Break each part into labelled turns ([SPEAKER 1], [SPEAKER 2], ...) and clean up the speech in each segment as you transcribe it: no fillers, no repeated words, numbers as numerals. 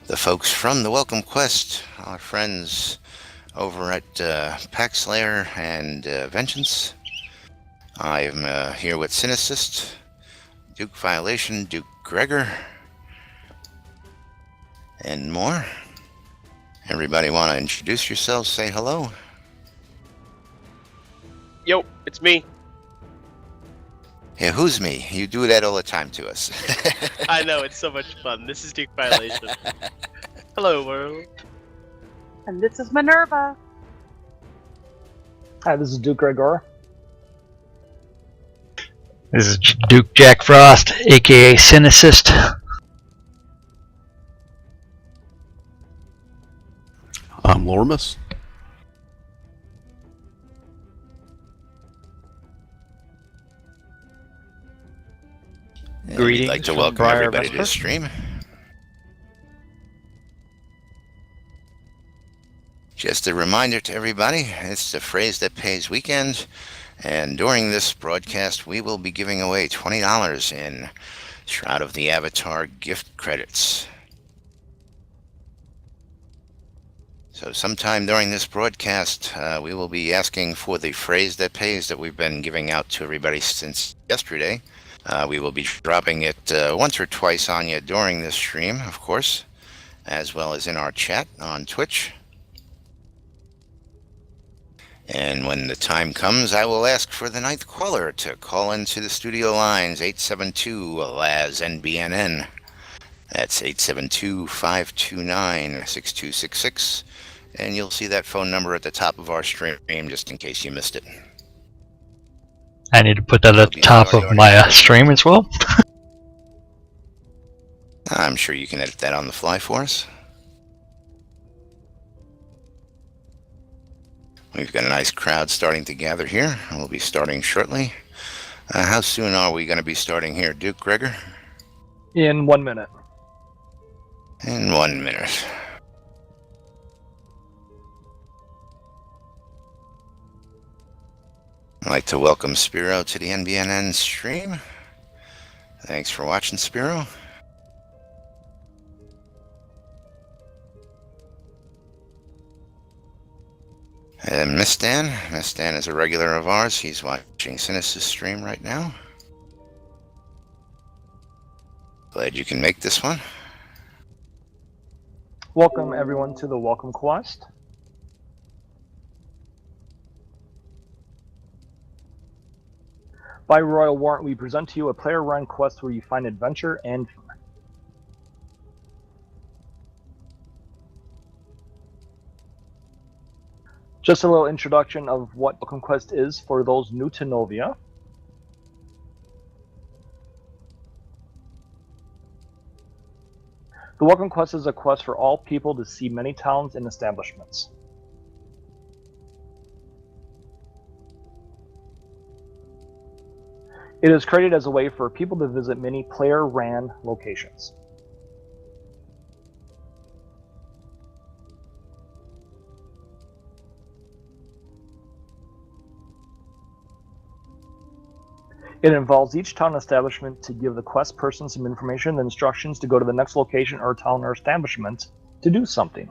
[SPEAKER 1] the folks from the Welcome Quest, our friends over at Pack Slayer and Vengeance. I'm here with Cynicist, Duke Violation, Duke Gregor, and more. Everybody want to introduce yourselves, say hello?
[SPEAKER 2] Yo, it's me.
[SPEAKER 1] Yeah, who's me? You do that all the time to us.
[SPEAKER 2] I know, it's so much fun. This is Duke Violation. Hello, world.
[SPEAKER 3] And this is Minerva.
[SPEAKER 4] Hi, this is Duke Gregor.
[SPEAKER 5] This is Duke Jack Frost, aka Cynicist.
[SPEAKER 6] I'm Lormus.
[SPEAKER 1] We'd like to welcome everybody to the stream. Just a reminder to everybody, it's the Phrase That Pays weekend, and during this broadcast we will be giving away $20 in Shroud of the Avatar gift credits. So sometime during this broadcast, we will be asking for the Phrase That Pays that we've been giving out to everybody since yesterday. We will be dropping it once or twice on you during this stream, of course, as well as in our chat on Twitch. And when the time comes, I will ask for the ninth caller to call into the studio lines, 872-LAZ NBNN. That's 872-529-6266. And you'll see that phone number at the top of our stream, just in case you missed it.
[SPEAKER 5] I need to put that at the top of my stream as well.
[SPEAKER 1] I'm sure you can edit that on the fly for us. We've got a nice crowd starting to gather here. We'll be starting shortly. How soon are we going to be starting here, Duke Gregor?
[SPEAKER 4] In 1 minute.
[SPEAKER 1] In 1 minute. I'd like to welcome Spiro to the NBNN stream. Thanks for watching, Spiro. And Miss Dan is a regular of ours. He's watching Cynic's stream right now. Glad you can make this one.
[SPEAKER 4] Welcome everyone to the Welcome Quest. By Royal Warrant, we present to you a player-run quest where you find adventure and fun. Just a little introduction of what Welcome Quest is for those new to Novia. The Welcome Quest is a quest for all people to see many towns and establishments. It is created as a way for people to visit many player-ran locations. It involves each town establishment to give the quest person some information and instructions to go to the next location or town or establishment to do something.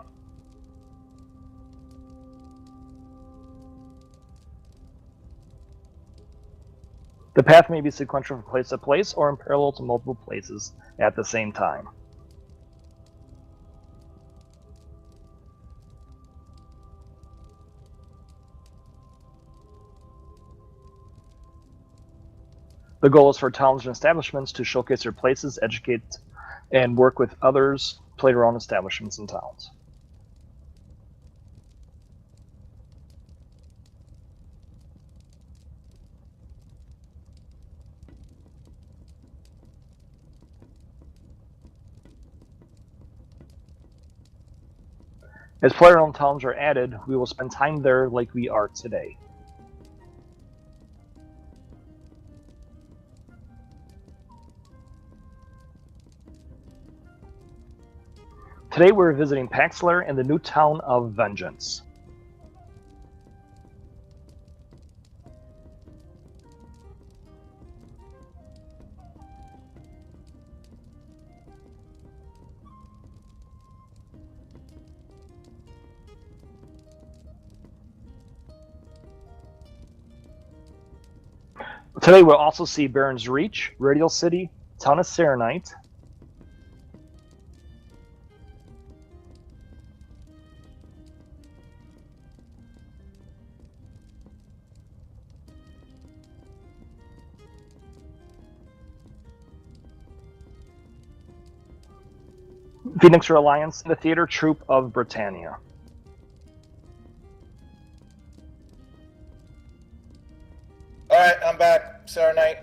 [SPEAKER 4] The path may be sequential from place to place or in parallel to multiple places at the same time. The goal is for towns and establishments to showcase their places, educate, and work with others player-owned establishments and towns. As player-owned towns are added, we will spend time there like we are today. Today we're visiting Pack Slayer and the new town of Vengeance. Today we'll also see Baron's Reach, Radial City, Town of Serenite, Phoenix Alliance, the Theater Troupe of Britannia.
[SPEAKER 7] Alright, I'm back. Sarah Knight.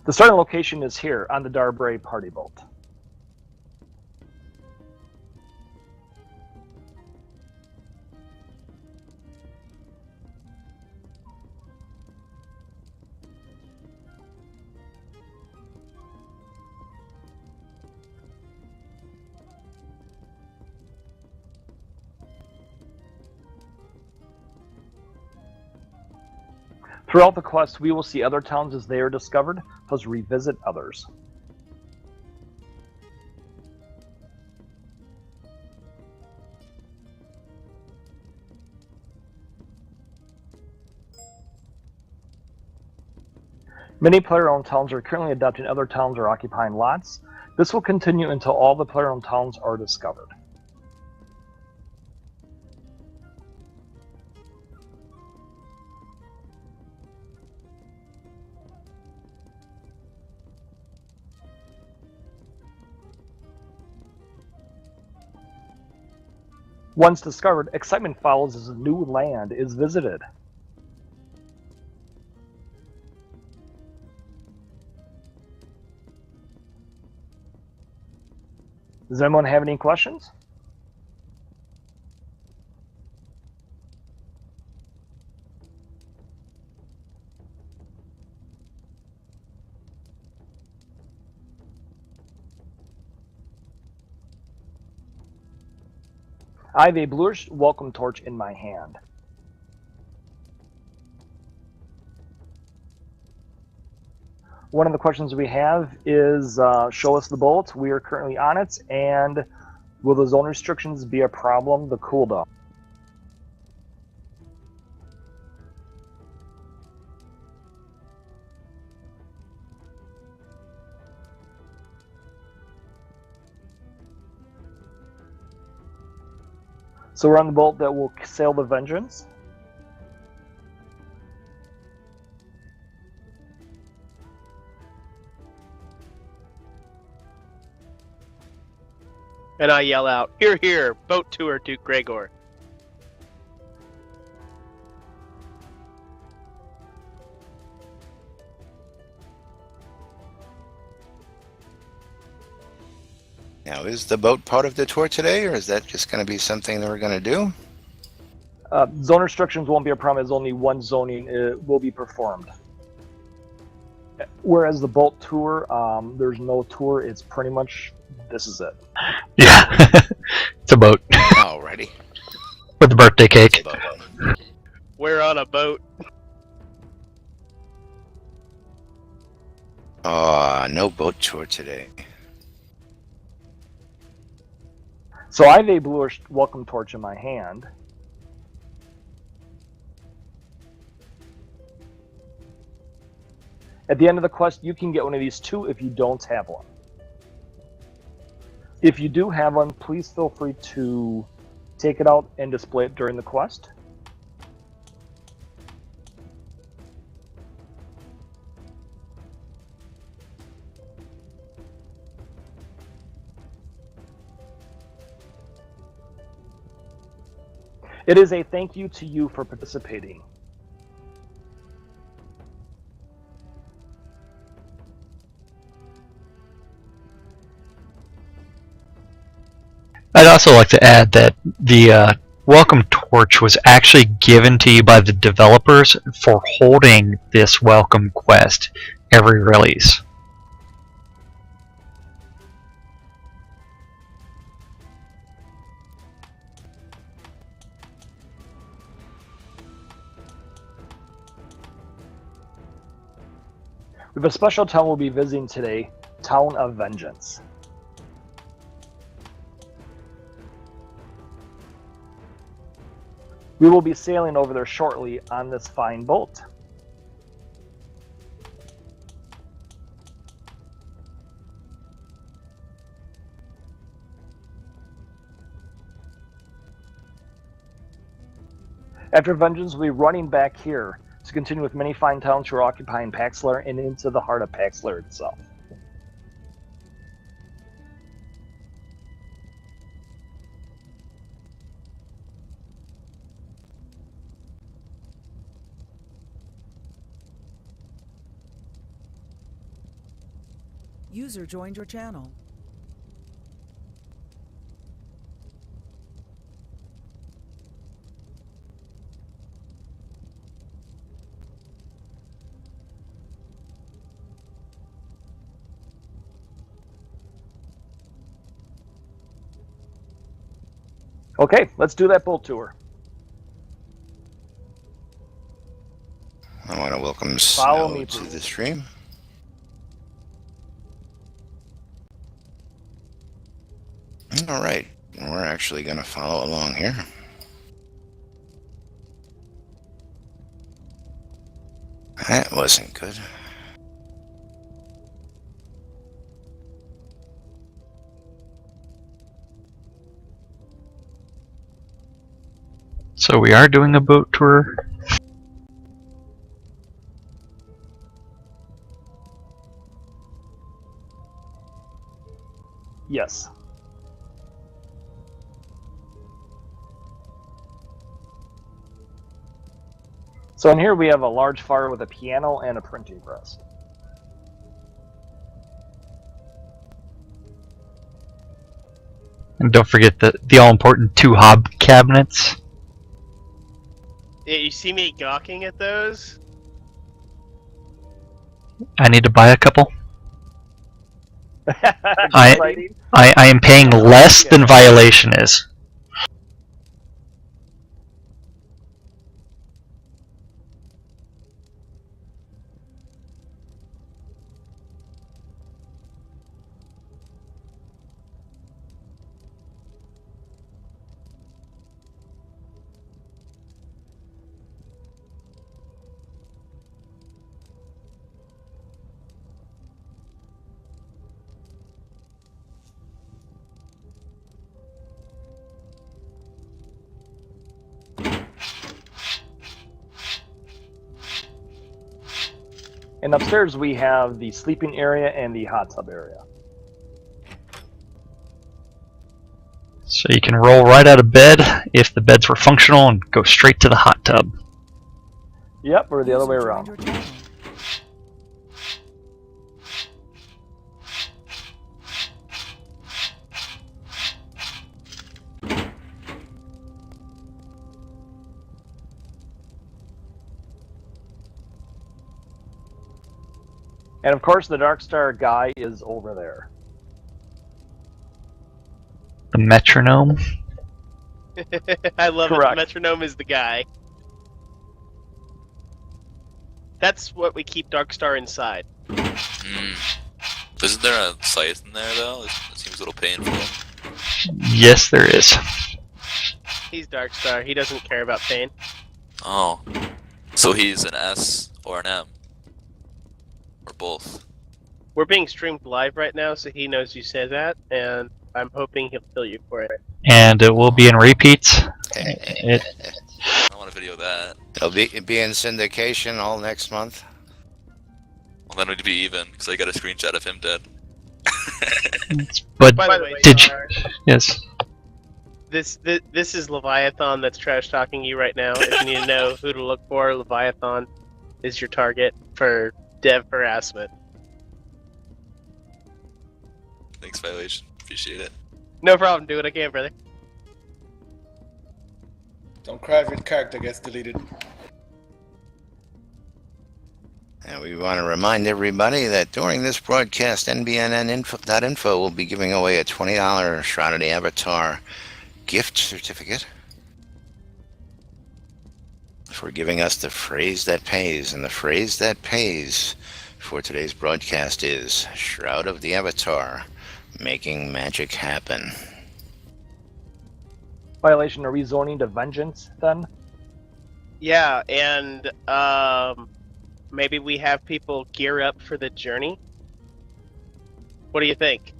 [SPEAKER 4] The starting location is here on the Darbray Party Boat. Throughout the quest, we will see other towns as they are discovered, plus revisit others. Many player-owned towns are currently adopting other towns or occupying lots. This will continue until all the player-owned towns are discovered. Once discovered, excitement follows as a new land is visited. Does anyone have any questions? I have a bluish welcome torch in my hand. One of the questions we have is, show us the boat. We are currently on it, and will the zone restrictions be a problem? The cooldown. So we're on the boat that will sail the Vengeance.
[SPEAKER 2] And I yell out, "Here, here, boat tour, Duke Gregor."
[SPEAKER 1] Now, is the boat part of the tour today, or is that just going to be something that we're going to do?
[SPEAKER 4] Zone restrictions won't be a problem as only one zoning will be performed. Whereas the boat tour, there's no tour. It's pretty much, this is it.
[SPEAKER 5] Yeah. It's a boat.
[SPEAKER 1] Alrighty.
[SPEAKER 5] With the birthday cake.
[SPEAKER 1] It's a boat.
[SPEAKER 2] We're on a boat.
[SPEAKER 1] No boat tour today.
[SPEAKER 4] So I have a bluish welcome torch in my hand. At the end of the quest, you can get one of these too if you don't have one. If you do have one, please feel free to take it out and display it during the quest. It is a thank you to you for participating.
[SPEAKER 5] I'd also like to add that the welcome torch was actually given to you by the developers for holding this welcome quest every release.
[SPEAKER 4] We have a special town we'll be visiting today, Town of Vengeance. We will be sailing over there shortly on this fine boat. After Vengeance, we'll be running back here to continue with many fine towns who are occupying Paxlar and into the heart of Paxlar itself.
[SPEAKER 8] User joined your channel.
[SPEAKER 4] Okay, let's do that boat tour.
[SPEAKER 1] I want to welcome
[SPEAKER 4] Follow
[SPEAKER 1] Snow
[SPEAKER 4] me,
[SPEAKER 1] to
[SPEAKER 4] please.
[SPEAKER 1] the stream. All right, we're actually going to follow along here. That wasn't good.
[SPEAKER 5] So we are doing a boat tour.
[SPEAKER 4] Yes. So in here we have a large fire with a piano and a printing press.
[SPEAKER 5] And don't forget the all-important 2 hob cabinets.
[SPEAKER 2] Yeah, you see me gawking at those?
[SPEAKER 5] I need to buy a couple. I-
[SPEAKER 4] Exciting.
[SPEAKER 5] I am paying less than Violation is.
[SPEAKER 4] And upstairs we have the sleeping area and the hot tub area.
[SPEAKER 5] So you can roll right out of bed if the beds were functional and go straight to the hot tub.
[SPEAKER 4] Yep, or the other way
[SPEAKER 8] User
[SPEAKER 4] around.
[SPEAKER 8] joined your channel.
[SPEAKER 4] And of course the Dark Star guy is over there.
[SPEAKER 5] The metronome.
[SPEAKER 2] I love it.
[SPEAKER 4] Correct.
[SPEAKER 2] The metronome is the guy. That's what we keep Darkstar inside.
[SPEAKER 9] Isn't there a scythe in there though? It seems a little painful.
[SPEAKER 5] Yes, there is.
[SPEAKER 2] He's Darkstar. He doesn't care about pain.
[SPEAKER 9] Oh. So he's an S or an M? Or both?
[SPEAKER 2] We're being streamed live right now, so he knows you say that, and I'm hoping he'll kill you for it.
[SPEAKER 5] And it will be in repeats. It,
[SPEAKER 9] I want to video that.
[SPEAKER 1] It'll be in syndication all next month.
[SPEAKER 9] Well, then we'd be even, because I got a screenshot of him dead.
[SPEAKER 5] but
[SPEAKER 2] By the way,
[SPEAKER 5] did you?
[SPEAKER 2] Star,
[SPEAKER 5] Yes.
[SPEAKER 2] this is Leviathan that's trash talking you right now. If you need to know who to look for, Leviathan is your target for dev harassment.
[SPEAKER 9] Thanks, Violation. Appreciate it.
[SPEAKER 2] No problem. Do what I can, brother.
[SPEAKER 7] Don't cry if your character gets deleted.
[SPEAKER 1] And we want to remind everybody that during this broadcast, NBNN.info will be giving away a $20 Shroud of the Avatar gift certificate for giving us the phrase that pays. And the phrase that pays for today's broadcast is Shroud of the Avatar, making magic happen.
[SPEAKER 4] Violation, are we zoning to Vengeance then?
[SPEAKER 2] Yeah, and maybe we have people gear up for the journey. What do you think?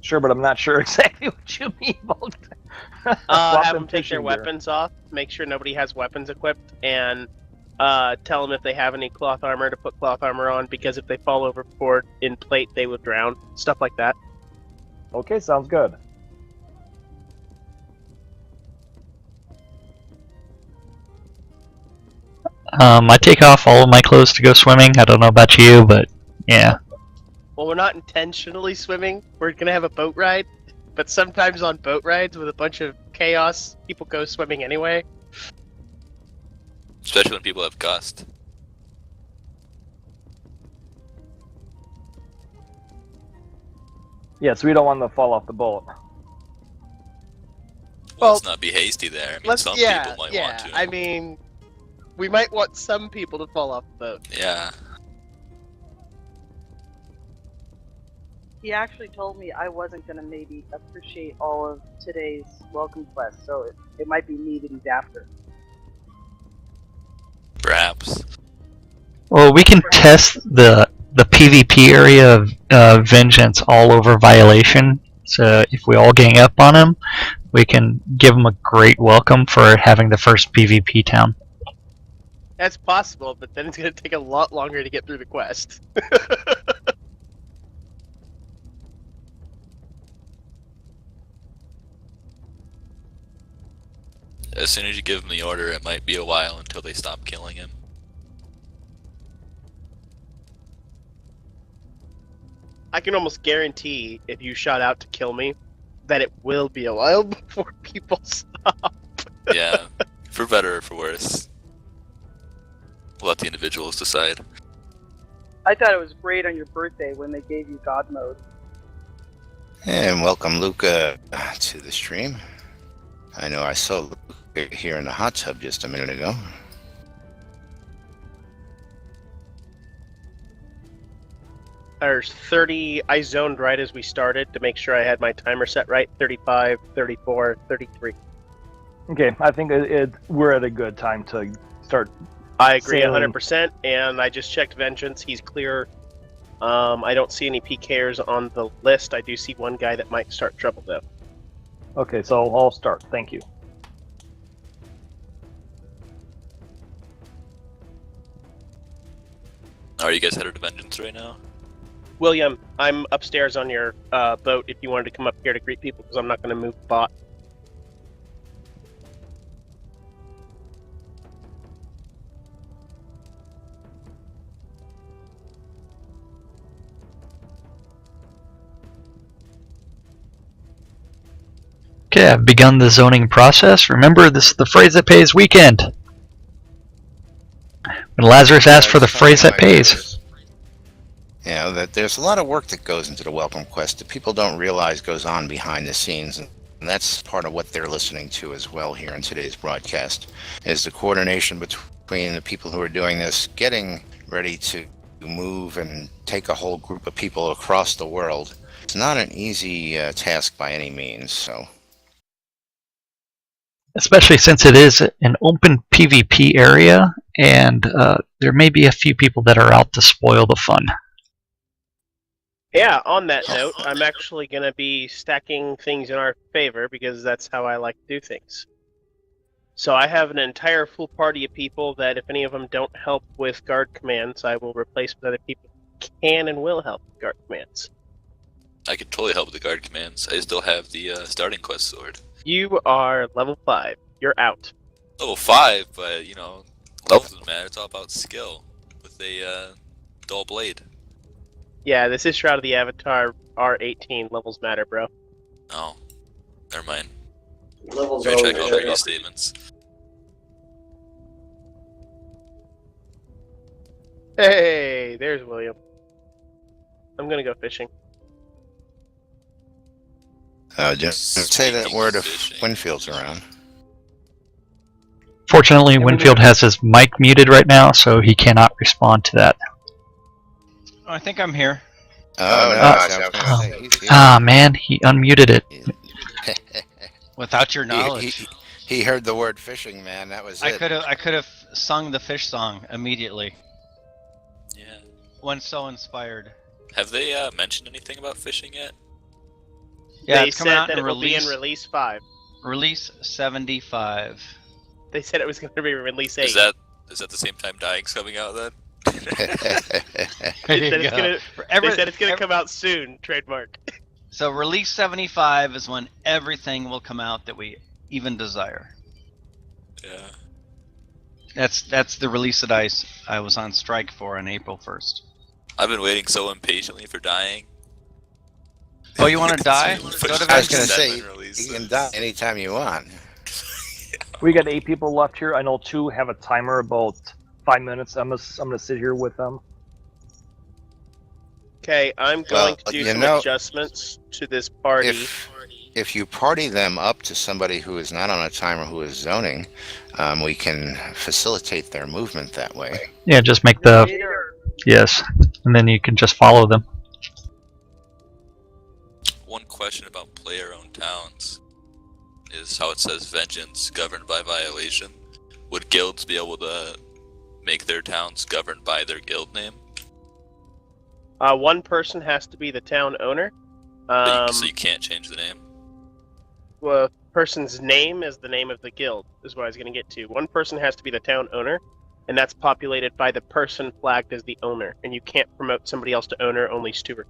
[SPEAKER 4] Sure, but I'm not sure exactly what you mean.
[SPEAKER 2] Have them take their weapons off. Make sure nobody has weapons equipped, and tell them if they have any cloth armor to put cloth armor on. Because if they fall overboard in plate, they would drown. Stuff like that.
[SPEAKER 4] Okay, sounds good.
[SPEAKER 5] I take off all of my clothes to go swimming. I don't know about you, but yeah.
[SPEAKER 2] Well, we're not intentionally swimming. We're gonna have a boat ride, but sometimes on boat rides with a bunch of chaos, people go swimming anyway.
[SPEAKER 9] Especially when people have gust.
[SPEAKER 4] Yeah, so we don't want them to fall off the boat.
[SPEAKER 9] Well, let's not be hasty there. I mean, some people might want to.
[SPEAKER 2] I mean, we might want some people to fall off the boat.
[SPEAKER 9] Yeah.
[SPEAKER 3] He actually told me I wasn't going to maybe appreciate all of today's welcome quest, so it might be me that he's after.
[SPEAKER 9] Perhaps.
[SPEAKER 5] Well, we can test the PvP area of vengeance all over violation. So if we all gang up on him, we can give him a great welcome for having the first PvP town.
[SPEAKER 2] That's possible, but then it's going to take a lot longer to get through the quest.
[SPEAKER 9] As soon as you give him the order, it might be a while until they stop killing him.
[SPEAKER 2] I can almost guarantee if you shot out to kill me, that it will be a while before people stop.
[SPEAKER 9] Yeah, for better or for worse. We'll let the individuals decide.
[SPEAKER 3] I thought it was great on your birthday when they gave you God mode.
[SPEAKER 1] And welcome, Luca, to the stream. I know I saw Luca here in the hot tub just a minute ago.
[SPEAKER 2] There's 30, I zoned right as we started to make sure I had my timer set right, 35, 34, 33.
[SPEAKER 4] Okay, I think we're at a good time to start.
[SPEAKER 2] I agree
[SPEAKER 4] sailing.
[SPEAKER 2] 100%, and I just checked Vengeance, he's clear. I don't see any PKers on the list. I do see one guy that might start trouble though.
[SPEAKER 4] Okay, so I'll start. Thank you.
[SPEAKER 9] Are you guys headed to Vengeance right now?
[SPEAKER 2] William, I'm upstairs on your boat if you wanted to come up here to greet people, because I'm not going to move the bot.
[SPEAKER 5] Okay, I've begun the zoning process. Remember, this is the phrase that pays weekend. When Lazarus asked for the phrase that pays.
[SPEAKER 1] Yeah, that there's a lot of work that goes into the welcome quest that people don't realize goes on behind the scenes, and that's part of what they're listening to as well here in today's broadcast, is the coordination between the people who are doing this, getting ready to move and take a whole group of people across the world. It's not an easy task by any means, so...
[SPEAKER 5] Especially since it is an open PvP area, and there may be a few people that are out to spoil the fun.
[SPEAKER 2] Yeah, on that note, I'm actually going to be stacking things in our favor, because that's how I like to do things. So I have an entire full party of people that if any of them don't help with guard commands, I will replace with other people who can and will help with guard commands.
[SPEAKER 9] I could totally help with the guard commands. I still have the starting quest sword.
[SPEAKER 2] You are level 5. You're out.
[SPEAKER 9] Level 5, but, you know, levels doesn't matter. It's all about skill with a dull blade.
[SPEAKER 2] Yeah, this is Shroud of the Avatar R18. Levels matter, bro.
[SPEAKER 9] Oh, never mind.
[SPEAKER 7] Levels
[SPEAKER 9] Let me check all
[SPEAKER 7] always
[SPEAKER 9] previous statements.
[SPEAKER 2] Hey, there's William. I'm gonna go fishing.
[SPEAKER 1] Just say that
[SPEAKER 9] Speaking
[SPEAKER 1] word
[SPEAKER 9] of
[SPEAKER 1] if
[SPEAKER 9] fishing.
[SPEAKER 1] Winfield's around.
[SPEAKER 5] Fortunately, Winfield has his mic muted right now, so he cannot respond to that.
[SPEAKER 8] I think I'm here.
[SPEAKER 1] Oh, no, I was gonna say, he's here.
[SPEAKER 5] Ah, man, he unmuted it.
[SPEAKER 8] Without your
[SPEAKER 1] He,
[SPEAKER 8] knowledge,
[SPEAKER 1] he heard the word fishing, man. That was it.
[SPEAKER 8] I could have sung the fish song immediately.
[SPEAKER 9] Yeah.
[SPEAKER 8] When so inspired.
[SPEAKER 9] Have they mentioned anything about fishing yet?
[SPEAKER 8] Yeah,
[SPEAKER 2] they
[SPEAKER 8] it's coming
[SPEAKER 2] said
[SPEAKER 8] out
[SPEAKER 2] that
[SPEAKER 8] in
[SPEAKER 2] it will be in release 5.
[SPEAKER 8] release 75.
[SPEAKER 2] They said it was going to be release 8.
[SPEAKER 9] Is that the same time Dying's coming out then?
[SPEAKER 8] There you
[SPEAKER 2] They
[SPEAKER 8] go.
[SPEAKER 2] said it's going to come out soon. Trademark.
[SPEAKER 8] So release 75 is when everything will come out that we even desire.
[SPEAKER 9] Yeah.
[SPEAKER 8] That's the release that I was on strike for on April 1st.
[SPEAKER 9] I've been waiting so impatiently for Dying.
[SPEAKER 8] Oh, you want to die?
[SPEAKER 9] Go
[SPEAKER 8] Go
[SPEAKER 9] to
[SPEAKER 8] to
[SPEAKER 1] I was going to
[SPEAKER 8] Vengeance.
[SPEAKER 1] say, you can die anytime you want.
[SPEAKER 4] We got 8 people left here. I know 2 have a timer about 5 minutes. I'm gonna sit here with them.
[SPEAKER 2] Okay, I'm going to
[SPEAKER 1] Well,
[SPEAKER 2] do
[SPEAKER 1] you
[SPEAKER 2] some
[SPEAKER 1] know,
[SPEAKER 2] adjustments to this party.
[SPEAKER 1] If you party them up to somebody who is not on a timer who is zoning, we can facilitate their movement that way.
[SPEAKER 5] Yeah, just make the
[SPEAKER 3] Later.
[SPEAKER 5] yes, and then you can just follow them.
[SPEAKER 9] One question about player-owned towns is how it says vengeance governed by violation. Would guilds be able to make their towns governed by their guild name?
[SPEAKER 2] One person has to be the town owner.
[SPEAKER 9] So you can't change the name?
[SPEAKER 2] Well, person's name is the name of the guild, is what I was going to get to. One person has to be the town owner, and that's populated by the person flagged as the owner. And you can't promote somebody else to owner, only steward.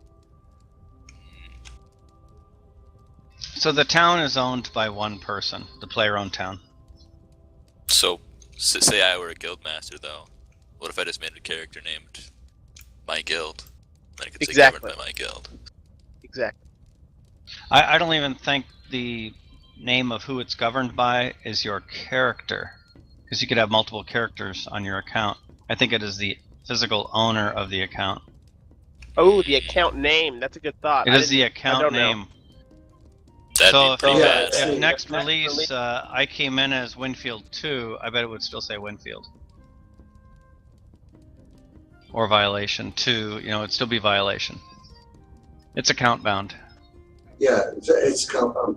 [SPEAKER 8] So the town is owned by one person, the player-owned town.
[SPEAKER 9] So, say I were a guild master, though. What if I just made a character named my guild? Then I could say
[SPEAKER 2] Exactly.
[SPEAKER 9] governed by my guild.
[SPEAKER 2] Exactly.
[SPEAKER 8] I don't even think the name of who it's governed by is your character, because you could have multiple characters on your account. I think it is the physical owner of the account.
[SPEAKER 2] Oh, the account name. That's a good thought.
[SPEAKER 8] It is the account name.
[SPEAKER 9] That'd
[SPEAKER 8] So
[SPEAKER 9] be
[SPEAKER 8] if,
[SPEAKER 9] pretty bad.
[SPEAKER 8] if next release I came in as Winfield 2, I bet it would still say Winfield. Or Violation 2, it'd still be Violation. It's account bound.
[SPEAKER 10] Yeah, it's compound.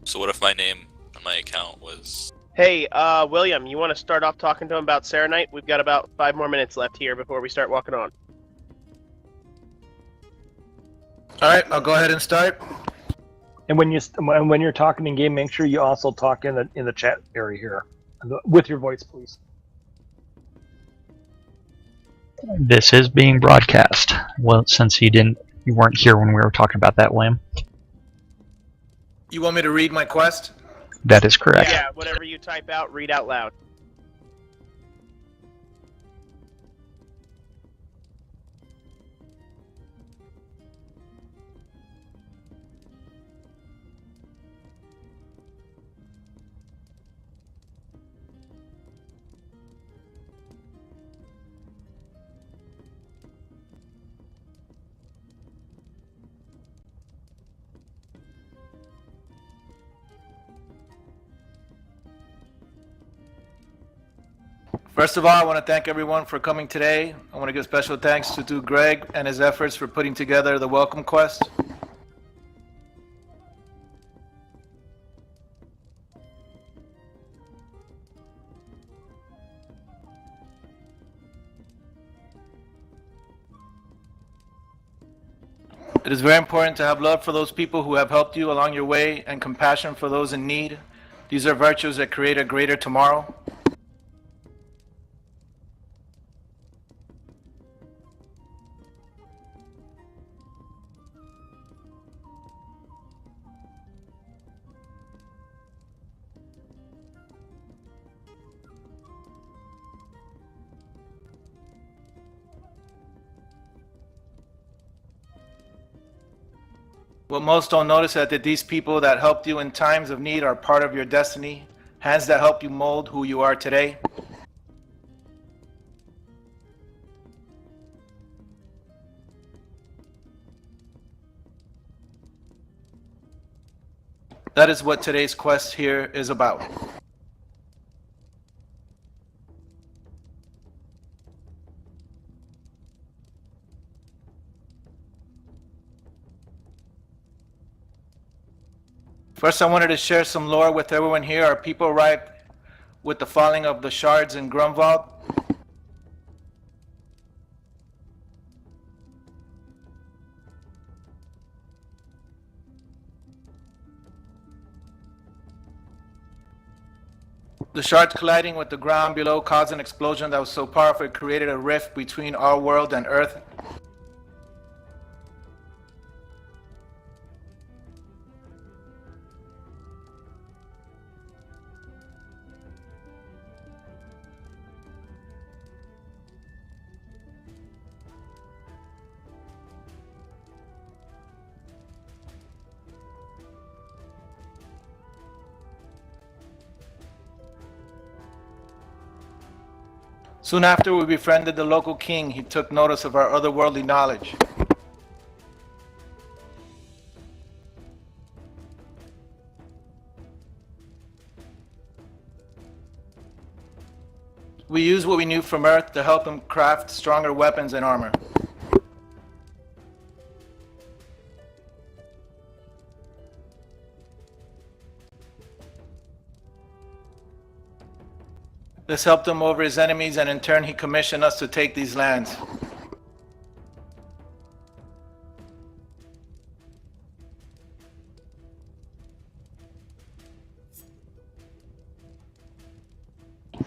[SPEAKER 9] So what if my name on my account was...
[SPEAKER 2] Hey, William, you want to start off talking to him about Serenite? We've got about 5 more minutes left here before we start walking on.
[SPEAKER 7] All right, I'll go ahead and start.
[SPEAKER 4] And when you're talking in game, make sure you also talk in the chat area here with your voice, please.
[SPEAKER 5] This is being broadcast. Well, since you weren't here when we were talking about that, William.
[SPEAKER 7] You want me to read my quest?
[SPEAKER 5] That is correct.
[SPEAKER 2] Yeah, whatever you type out, read out loud.
[SPEAKER 7] First of all, I want to thank everyone for coming today. I want to give special thanks to Greg and his efforts for putting together the welcome quest. It is very important to have love for those people who have helped you along your way and compassion for those in need. These are virtues that create a greater tomorrow. What most don't notice is that these people that helped you in times of need are part of your destiny, hands that help you mold who you are today. That is what today's quest here is about. First, I wanted to share some lore with everyone here. Our people arrived with the falling of the shards in Grunwald. The shards colliding with the ground below caused an explosion that was so powerful it created a rift between our world and Earth. Soon after we befriended the local king, he took notice of our otherworldly knowledge. We used what we knew from Earth to help him craft stronger weapons and armor. This helped him over his enemies, and in turn he commissioned us to take these lands.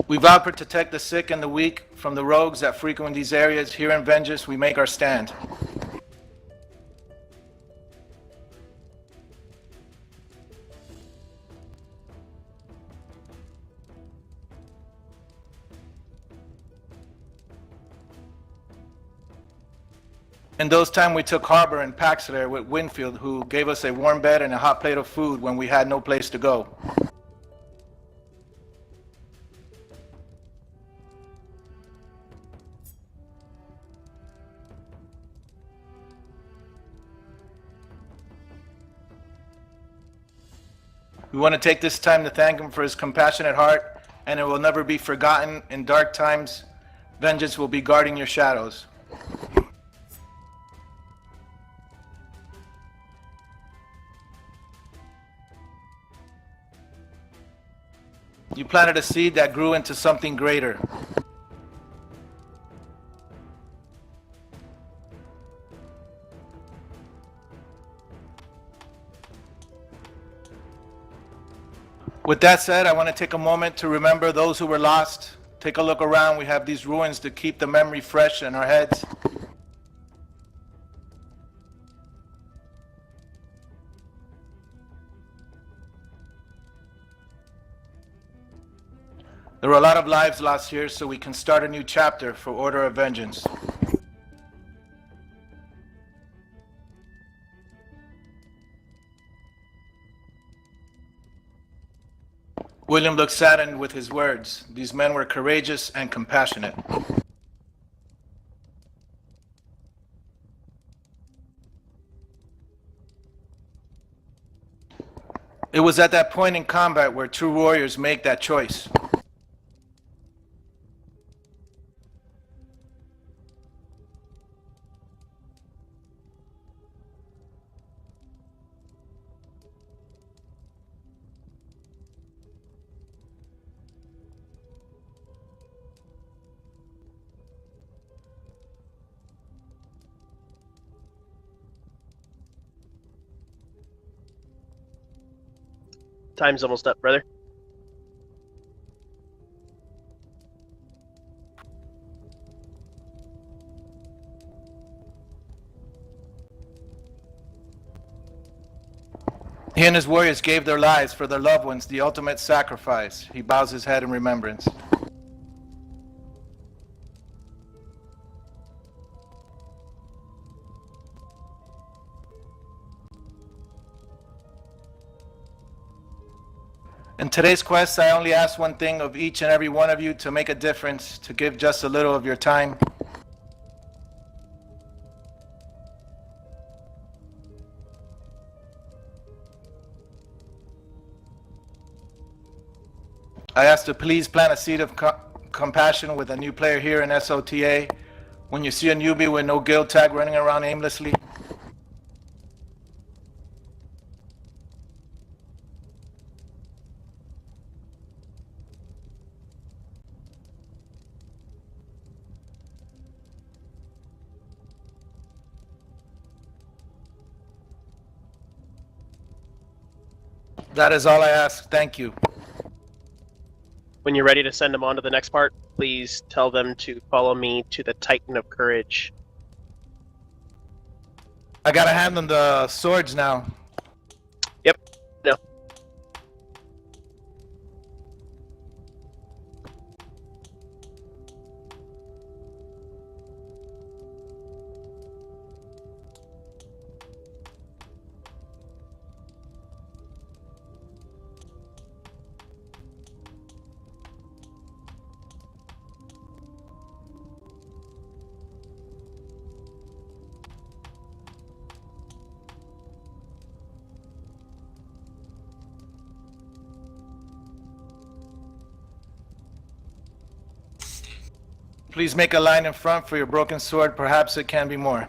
[SPEAKER 7] We vowed to protect the sick and the weak from the rogues that frequent these areas. Here in Vengeance we make our stand. In those times, we took harbor in Paxler with Winfield, who gave us a warm bed and a hot plate of food when we had no place to go. We want to take this time to thank him for his compassionate heart, and it will never be forgotten. In dark times, Vengeance will be guarding your shadows. You planted a seed that grew into something greater. With that said, I want to take a moment to remember those who were lost. Take a look around. We have these ruins to keep the memory fresh in our heads. There were a lot of lives lost here, so we can start a new chapter for Order of Vengeance. William looked saddened with his words. These men were courageous and compassionate. It was at that point in combat where true warriors make that choice.
[SPEAKER 2] Time's almost up, brother.
[SPEAKER 7] He and his warriors gave their lives for their loved ones, the ultimate sacrifice. He bows his head in remembrance. In today's quest, I only ask one thing of each and every one of you: to make a difference, to give just a little of your time. I ask to please plant a seed of compassion with a new player here in SOTA. When you see a newbie with no guild tag running around aimlessly, That is all I ask. Thank you.
[SPEAKER 2] When you're ready to send them on to the next part, please tell them to follow me to the Titan of Courage.
[SPEAKER 7] I gotta hand them the swords now.
[SPEAKER 2] Yep. No.
[SPEAKER 7] Please make a line in front for your broken sword. Perhaps it can be more.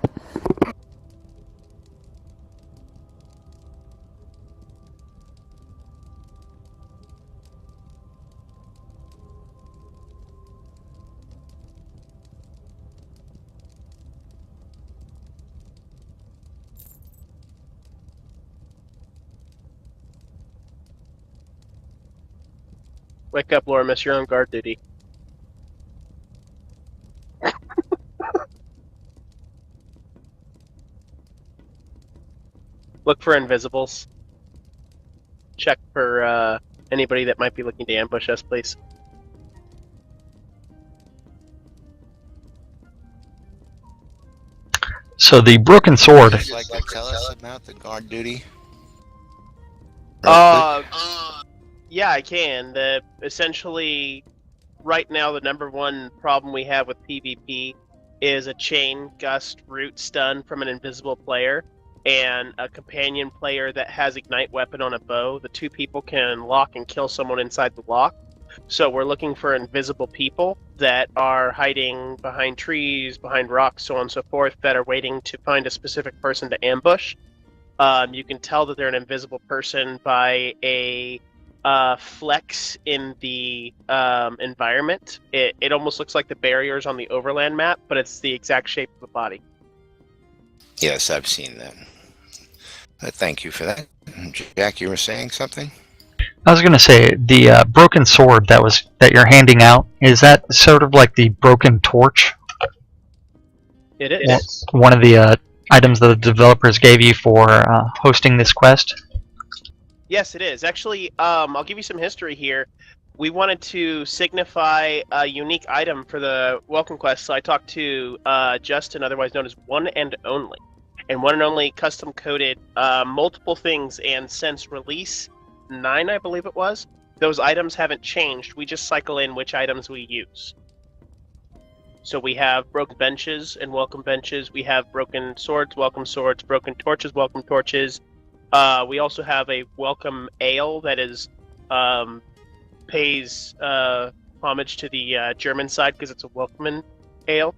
[SPEAKER 2] Wake up, Lormus. You're on guard duty. Look for invisibles. Check for anybody that might be looking to ambush us, please.
[SPEAKER 5] So the broken sword.
[SPEAKER 1] Would you like to tell us about the guard duty? Real quick?
[SPEAKER 2] Yeah, I can. Essentially, right now, the number one problem we have with PvP is a chain, gust, root, stun from an invisible player, and a companion player that has ignite weapon on a bow. The two people can lock and kill someone inside the lock. So we're looking for invisible people that are hiding behind trees, behind rocks, so on and so forth, that are waiting to find a specific person to ambush. You can tell that they're an invisible person by a flex in the environment. It almost looks like the barriers on the overland map, but it's the exact shape of the body.
[SPEAKER 1] Yes, I've seen that. Thank you for that. Jack, you were saying something?
[SPEAKER 5] I was gonna say the broken sword that you're handing out, is that sort of like the broken torch?
[SPEAKER 2] It is.
[SPEAKER 5] One of the items that the developers gave you for hosting this quest.
[SPEAKER 2] Yes, it is. Actually, I'll give you some history here. We wanted to signify a unique item for the welcome quest, so I talked to Justin, otherwise known as One and Only. And One and Only custom coded multiple things, and since release 9, I believe it was, those items haven't changed. We just cycle in which items we use. So we have broken benches and welcome benches. We have broken swords, broken torches, welcome torches. We also have a welcome ale that is pays homage to the German side because it's a welcoming ale.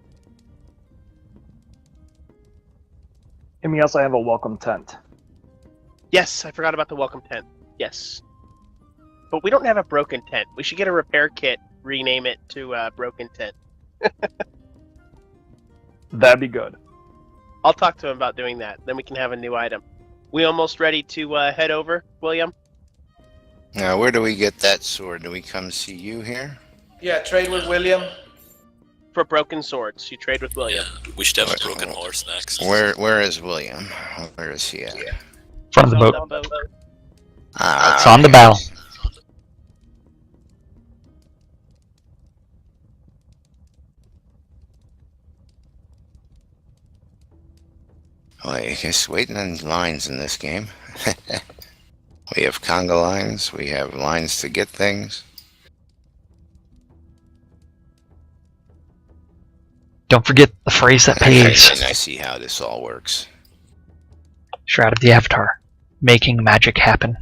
[SPEAKER 4] And we also have a welcome tent.
[SPEAKER 2] Yes, I forgot about the welcome tent. Yes. But we don't have a broken tent. We should get a repair kit, rename it to broken tent.
[SPEAKER 4] That'd be good.
[SPEAKER 2] I'll talk to him about doing that. Then we can have a new item. We almost ready to head over, William?
[SPEAKER 1] Now, where do we get that sword? Do we come see you here?
[SPEAKER 7] Yeah, trade with William.
[SPEAKER 2] For broken swords, you trade with William.
[SPEAKER 9] Yeah, we should have a broken horse next.
[SPEAKER 1] Where is William? Where is he at?
[SPEAKER 5] Front of the
[SPEAKER 2] It's
[SPEAKER 5] boat.
[SPEAKER 2] on the boat.
[SPEAKER 1] Ah,
[SPEAKER 5] It's on the bow.
[SPEAKER 1] Well, I guess waiting on lines in this game. We have conga lines. We have lines to get things.
[SPEAKER 5] Don't forget the phrase that
[SPEAKER 1] And
[SPEAKER 5] pays.
[SPEAKER 1] I see how this all works.
[SPEAKER 5] Shroud of the Avatar. Making magic happen.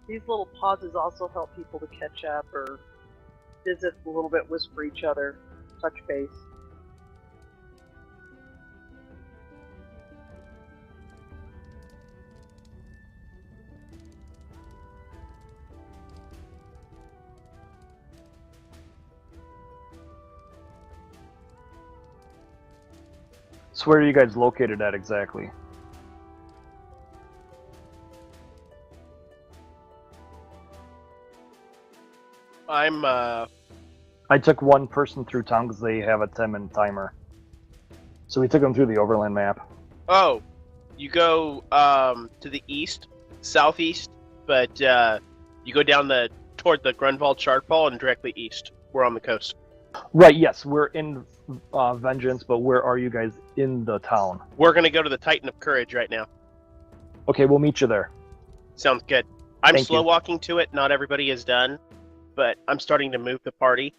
[SPEAKER 3] These little pauses also help people to catch up or visit a little bit, whisper each other, touch base.
[SPEAKER 4] So where are you guys located at exactly?
[SPEAKER 2] I'm
[SPEAKER 4] I took one person through town because they have a 10-minute timer. So we took them through the overland map.
[SPEAKER 2] Oh, you go to the east, southeast, but you go down toward the Grunwald Chartfall and directly east. We're on the coast.
[SPEAKER 4] Right, yes, we're in Vengeance, but where are you guys in the town?
[SPEAKER 2] We're gonna go to the Titan of Courage right now.
[SPEAKER 4] Okay, we'll meet you there.
[SPEAKER 2] Sounds good. I'm
[SPEAKER 4] Thank
[SPEAKER 2] slow
[SPEAKER 4] you.
[SPEAKER 2] walking to it. Not everybody is done, but I'm starting to move the party.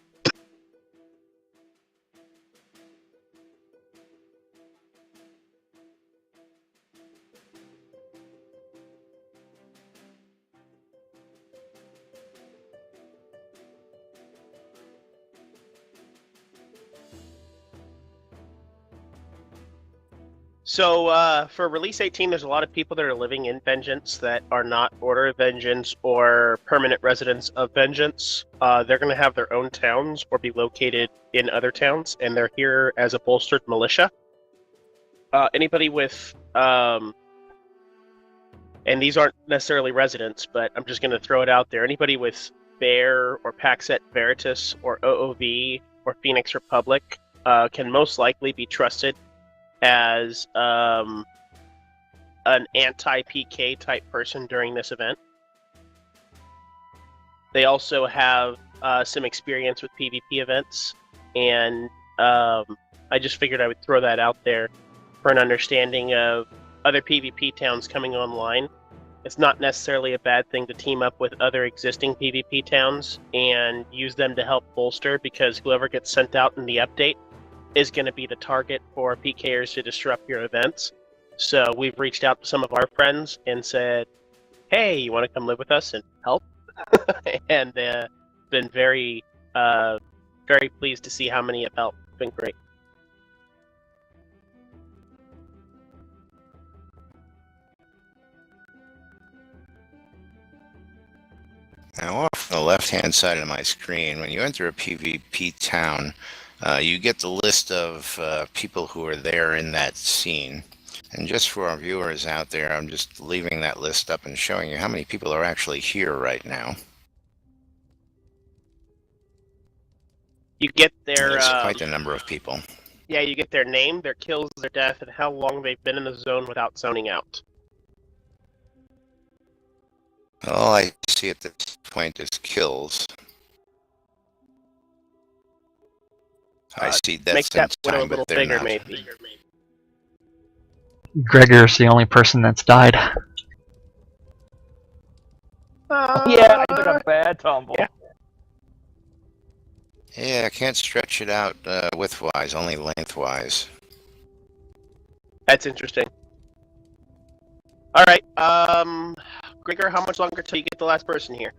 [SPEAKER 2] So for Release 18, there's a lot of people that are living in Vengeance that are not Order of Vengeance or permanent residents of Vengeance. They're going to have their own towns or be located in other towns, and they're here as a bolstered militia. Anybody with, and these aren't necessarily residents, but I'm just going to throw it out there. Anybody with Bear or Paxet Veritas or OOV or Phoenix Republic can most likely be trusted as an anti-PK type person during this event. They also have some experience with PvP events, and I just figured I would throw that out there for an understanding of other PvP towns coming online. It's not necessarily a bad thing to team up with other existing PvP towns and use them to help bolster, because whoever gets sent out in the update is going to be the target for PKers to disrupt your events. So we've reached out to some of our friends and said, hey, you want to come live with us and help? And been very, very pleased to see how many have helped. It's been great.
[SPEAKER 1] Now, off the left-hand side of my screen, when you enter a PvP town, you get the list of people who are there in that scene. And just for our viewers out there, I'm just leaving that list up and showing you how many people are actually here right now.
[SPEAKER 2] You get their
[SPEAKER 1] There's quite a number of people.
[SPEAKER 2] yeah, you get their name, their kills, their death, and how long they've been in the zone without zoning out.
[SPEAKER 1] All I see at this point is kills. I see
[SPEAKER 2] Make
[SPEAKER 1] deaths
[SPEAKER 2] that
[SPEAKER 1] in
[SPEAKER 2] window a
[SPEAKER 1] time,
[SPEAKER 2] little
[SPEAKER 1] but they're
[SPEAKER 2] bigger,
[SPEAKER 1] not.
[SPEAKER 2] maybe.
[SPEAKER 5] Gregor's the only person that's died.
[SPEAKER 4] Yeah, I took a bad tumble.
[SPEAKER 2] Yeah.
[SPEAKER 1] Yeah, I can't stretch it out widthwise, only lengthwise.
[SPEAKER 2] That's interesting. All right, Gregor, how much longer till you get the last person here?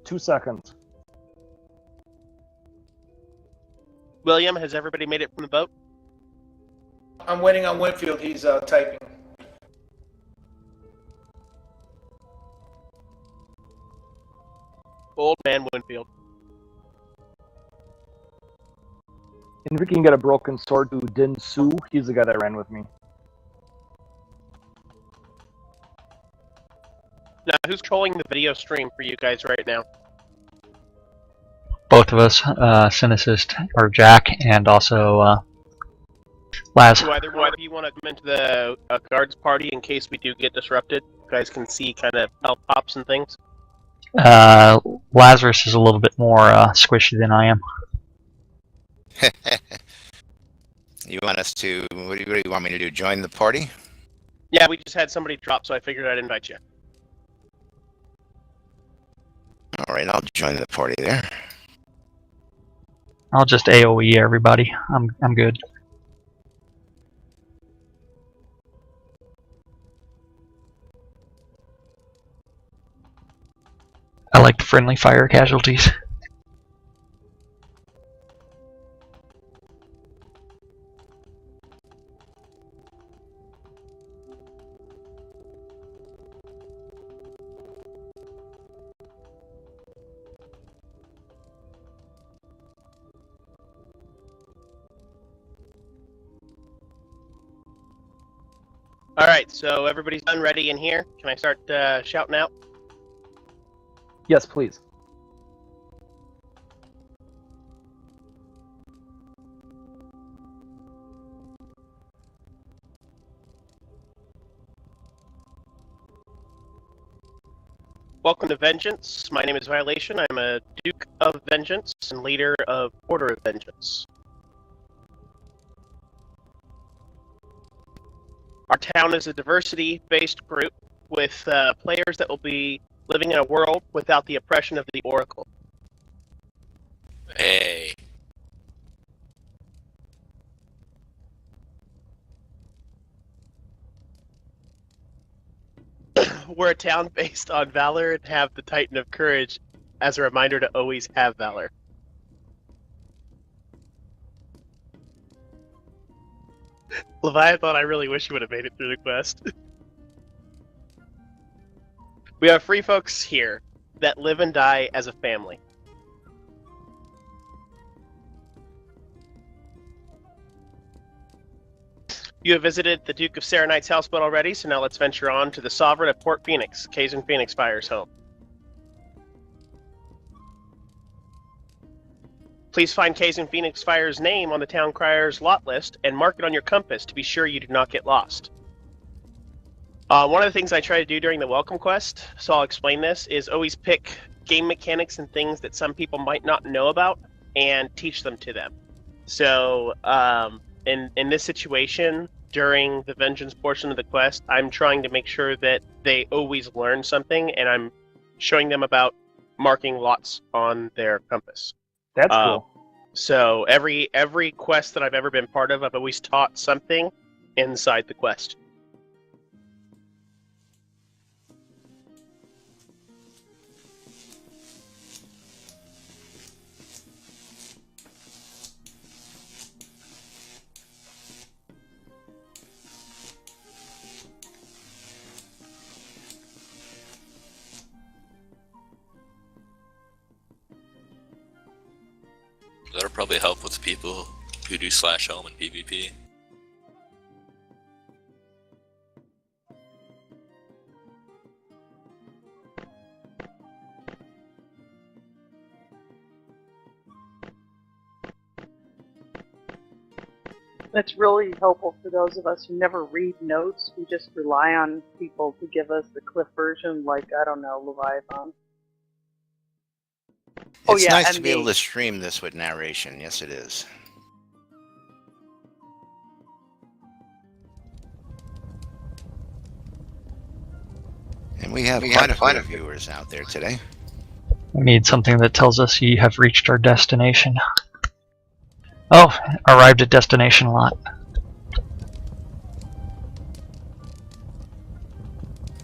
[SPEAKER 4] 2 seconds.
[SPEAKER 2] William, has everybody made it from the boat?
[SPEAKER 7] I'm waiting on Winfield. He's typing.
[SPEAKER 2] Old man Winfield.
[SPEAKER 4] And if we can get a broken sword to Din Su, he's the guy that ran with me.
[SPEAKER 2] Now, who's controlling the video stream for you guys right now?
[SPEAKER 5] Both of us, Cynicist, or Jack, and also Laz.
[SPEAKER 2] Do either one of you want to come into the guards party in case we do get disrupted? You guys can see kind of health pops and things.
[SPEAKER 5] Lazarus is a little bit more squishy than I am.
[SPEAKER 1] You want us to, what do you want me to do, join the party?
[SPEAKER 2] Yeah, we just had somebody drop, so I figured I'd invite you.
[SPEAKER 1] All right, I'll join the party there.
[SPEAKER 5] I'll just AoE everybody. I'm good. I like friendly fire casualties.
[SPEAKER 2] All right, so everybody's done, ready in here. Can I start shouting out?
[SPEAKER 4] Yes, please.
[SPEAKER 2] Welcome to Vengeance. My name is Violation. I'm a Duke of Vengeance and leader of Order of Vengeance. Our town is a diversity-based group with players that will be living in a world without the oppression of the Oracle.
[SPEAKER 9] Hey.
[SPEAKER 2] We're a town based on valor and have the Titan of Courage as a reminder to always have valor. Leviathan, I really wish you would have made it through the quest. We have free folks here that live and die as a family. You have visited the Duke of Serenite's houseboat already, so now let's venture on to the Sovereign of Port Phoenix, Kazan Phoenix Fire's home. Please find Kazan Phoenix Fire's name on the town crier's lot list and mark it on your compass to be sure you do not get lost. One of the things I try to do during the welcome quest, so I'll explain this, is always pick game mechanics and things that some people might not know about and teach them to them. So, in this situation, during the vengeance portion of the quest, I'm trying to make sure that they always learn something, and I'm showing them about marking lots on their compass.
[SPEAKER 4] That's cool.
[SPEAKER 2] So every quest that I've ever been part of, I've always taught something inside the quest.
[SPEAKER 9] That'll probably help with people who do /home in PvP.
[SPEAKER 3] That's really helpful for those of us who never read notes. We just rely on people to give us the cliff version, like, I don't know, Leviathan.
[SPEAKER 1] It's nice to be able to stream this with narration. Yes, it is. And we have quite a few viewers out there today.
[SPEAKER 5] We need something that tells us you have reached our destination. Oh, arrived at destination lot.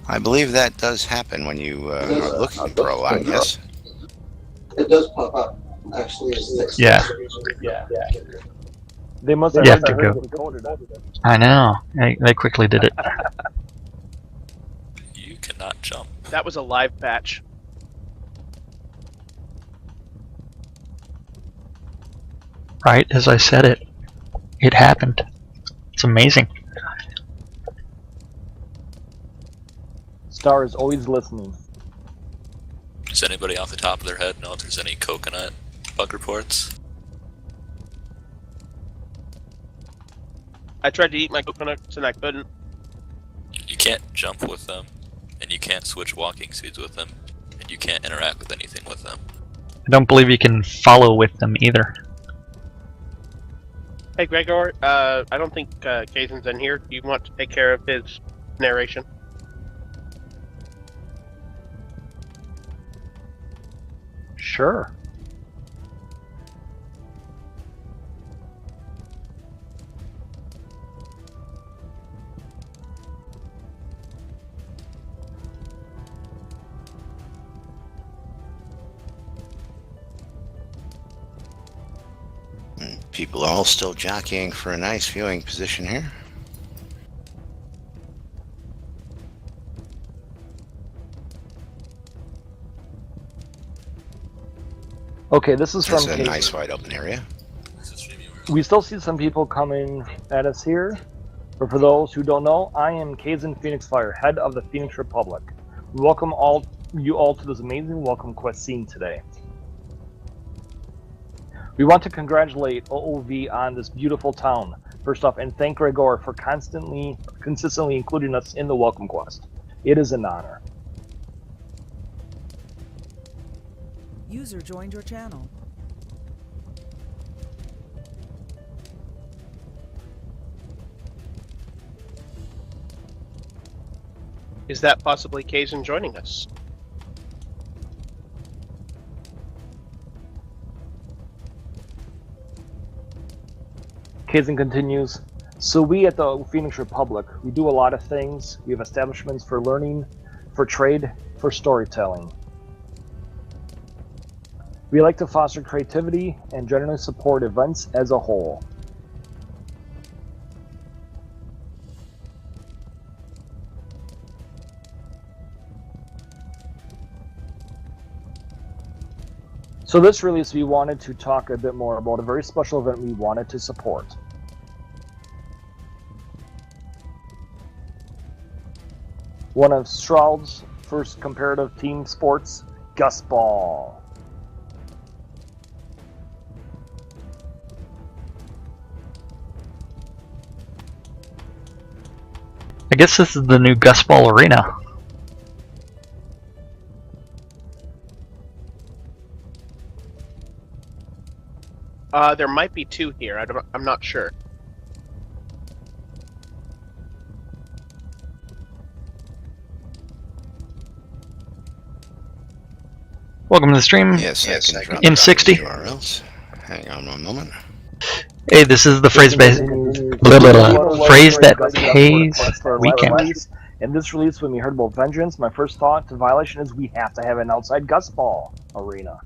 [SPEAKER 1] I believe that does happen when you are looking for a lot, yes?
[SPEAKER 10] It does pop up, actually, as next.
[SPEAKER 5] Yeah.
[SPEAKER 4] They must
[SPEAKER 5] You
[SPEAKER 4] have
[SPEAKER 5] have to go.
[SPEAKER 4] decoded it.
[SPEAKER 5] I know. They quickly did it.
[SPEAKER 9] You cannot jump.
[SPEAKER 2] That was a live patch.
[SPEAKER 5] Right as I said it. It happened. It's amazing.
[SPEAKER 4] Star is always listening.
[SPEAKER 9] Does anybody off the top of their head know if there's any coconut bug reports?
[SPEAKER 2] I tried to eat my coconuts and I couldn't.
[SPEAKER 9] You can't jump with them, and you can't switch walking speeds with them, and you can't interact with anything with them.
[SPEAKER 5] I don't believe you can follow with them either.
[SPEAKER 2] Hey Gregor, I don't think Kazan's in here. Do you want to take care of his narration?
[SPEAKER 4] Sure.
[SPEAKER 1] People are all still jockeying for a nice viewing position here.
[SPEAKER 4] Okay, this is from
[SPEAKER 1] It's a
[SPEAKER 4] Kate.
[SPEAKER 1] nice wide open area.
[SPEAKER 4] We still see some people coming at us here. But for those who don't know, I am Kazin Phoenix Fire, head of the Phoenix Republic. We welcome you all to this amazing welcome quest scene today. We want to congratulate OOV on this beautiful town, first off, and thank Gregor for consistently including us in the welcome quest. It is an honor.
[SPEAKER 11] User joined your channel.
[SPEAKER 2] Is that possibly Kazin joining us?
[SPEAKER 4] Kazin continues, so we at the Phoenix Republic, we do a lot of things. We have establishments for learning, for trade, for storytelling. We like to foster creativity and generally support events as a whole. So this release, we wanted to talk a bit more about a very special event we wanted to support. One of Stroud's first comparative team sports, Gusball.
[SPEAKER 5] I guess this is the new Gusball Arena.
[SPEAKER 2] There might be two here. I'm not sure.
[SPEAKER 5] Welcome to the stream.
[SPEAKER 1] Yes, I can drop
[SPEAKER 5] M60.
[SPEAKER 1] URLs. Hang on one moment.
[SPEAKER 5] Hey, this is the phrase that pays weekend.
[SPEAKER 4] In this release, when we heard about Vengeance, my first thought to Violation is we have to have an outside Gusball arena.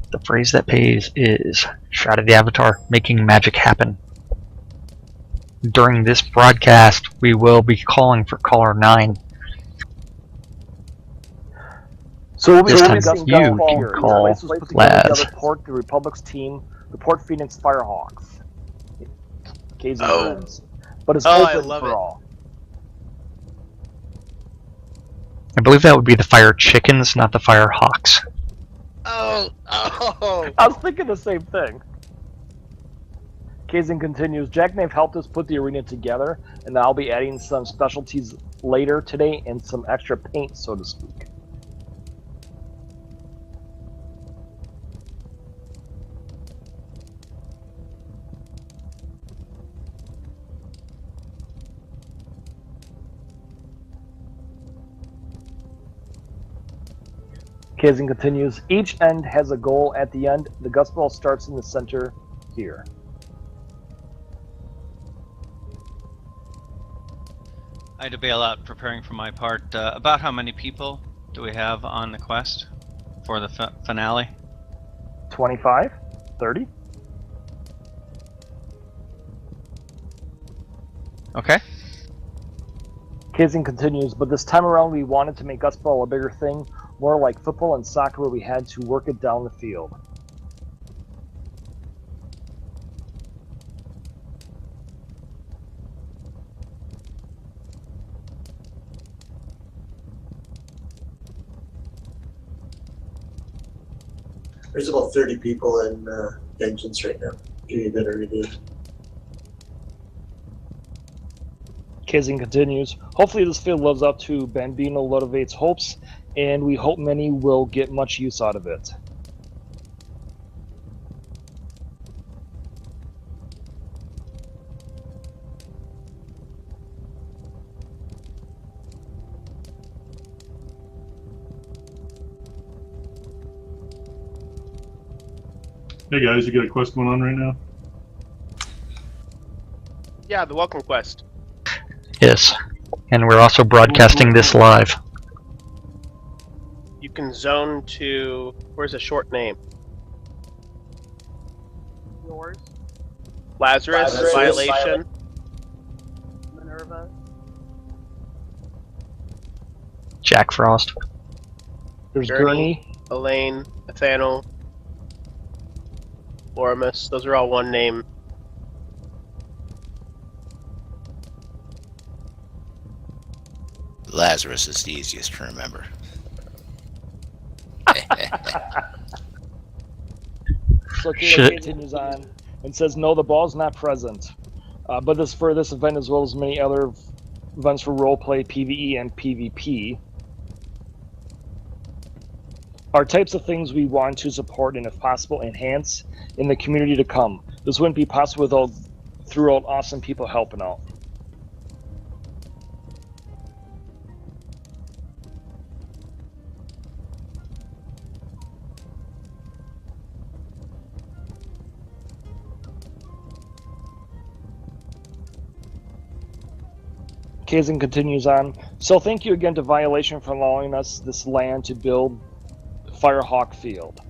[SPEAKER 5] The phrase that pays is Shroud of the Avatar, making magic happen. During this broadcast, we will be calling for caller 9.
[SPEAKER 4] So
[SPEAKER 5] this time you can call Laz.
[SPEAKER 4] Port the Republic's team, the Port Phoenix Firehawks. But it's open for all.
[SPEAKER 5] I believe that would be the Fire Chickens, not the Fire Hawks.
[SPEAKER 2] Oh!
[SPEAKER 4] I was thinking the same thing. Kazin continues, Jackknife helped us put the arena together, and I'll be adding some specialties later today and some extra paint, so to speak. Kazin continues, each end has a goal at the end. The Gusball starts in the center here.
[SPEAKER 8] I had to bail out preparing for my part. About how many people do we have on the quest for the finale?
[SPEAKER 4] 25? 30?
[SPEAKER 8] Okay.
[SPEAKER 4] Kazin continues, but this time around we wanted to make Gusball a bigger thing, more like football and soccer where we had to work it down the field.
[SPEAKER 10] There's about 30 people in Vengeance right now. Give you a better idea.
[SPEAKER 4] Kazin continues, hopefully this field lives up to Bambino Motivate's hopes, and we hope many will get much use out of it.
[SPEAKER 12] Hey guys, you got a quest going on right now?
[SPEAKER 2] Yeah, the welcome quest.
[SPEAKER 5] Yes, and we're also broadcasting this live.
[SPEAKER 2] You can zone to... Where's a short name?
[SPEAKER 3] Yours,
[SPEAKER 2] Lazarus. Violation.
[SPEAKER 3] Minerva.
[SPEAKER 5] Jack Frost.
[SPEAKER 4] There's Gurney.
[SPEAKER 2] Elaine, Nathaniel, Oramus. Those are all one name.
[SPEAKER 1] Lazarus is the easiest to remember.
[SPEAKER 4] So Kayla continues on and says, no, the ball's not present. But this for this event, as well as many other events for roleplay, PvE, and PvP, are types of things we want to support and, if possible, enhance in the community to come. This wouldn't be possible without awesome people helping out. Kazin continues on. So thank you again to Violation for allowing us this land to build Firehawk Field.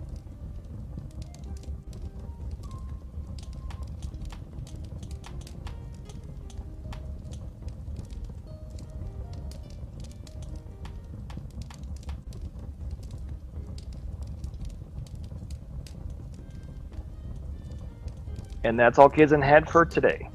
[SPEAKER 4] And that's all Kazin had for today.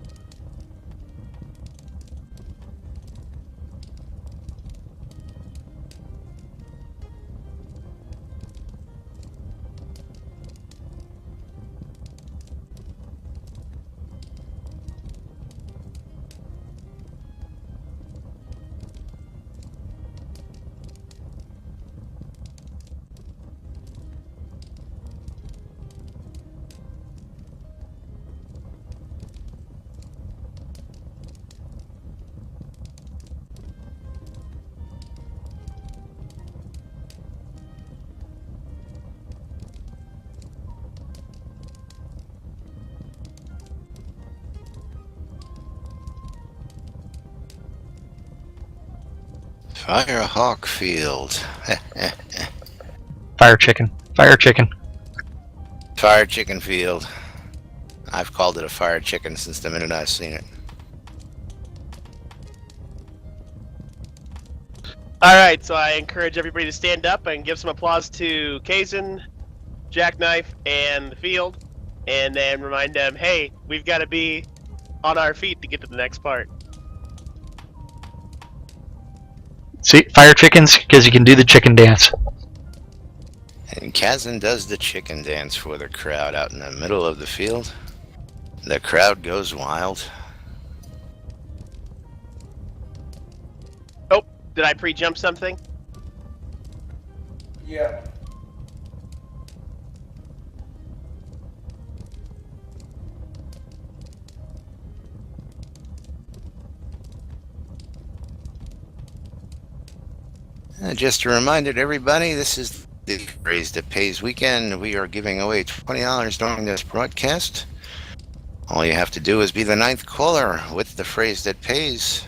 [SPEAKER 1] Firehawk Field.
[SPEAKER 5] Fire chicken. Fire chicken.
[SPEAKER 1] Fire chicken field. I've called it a fire chicken since the minute I've seen it.
[SPEAKER 2] Alright, so I encourage everybody to stand up and give some applause to Kazin, Jackknife, and the field, and then remind them, hey, we've got to be on our feet to get to the next part.
[SPEAKER 5] See, fire chickens, because you can do the chicken dance.
[SPEAKER 1] And Kazin does the chicken dance for the crowd out in the middle of the field. The crowd goes wild.
[SPEAKER 2] Oh, did I pre-jump something?
[SPEAKER 7] Yeah.
[SPEAKER 1] Just a reminder to everybody, this is the Phrase That Pays weekend. We are giving away $20 during this broadcast. All you have to do is be the 9th caller with the phrase that pays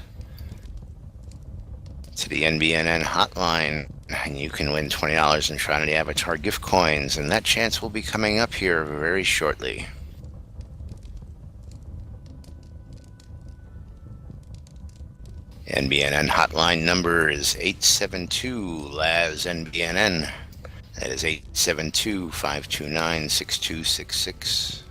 [SPEAKER 1] to the NBNN hotline, and you can win $20 in Trinity Avatar gift coins, and that chance will be coming up here very shortly. NBNN hotline number is 872-LAZ-NBNN. That is 872-529-6266.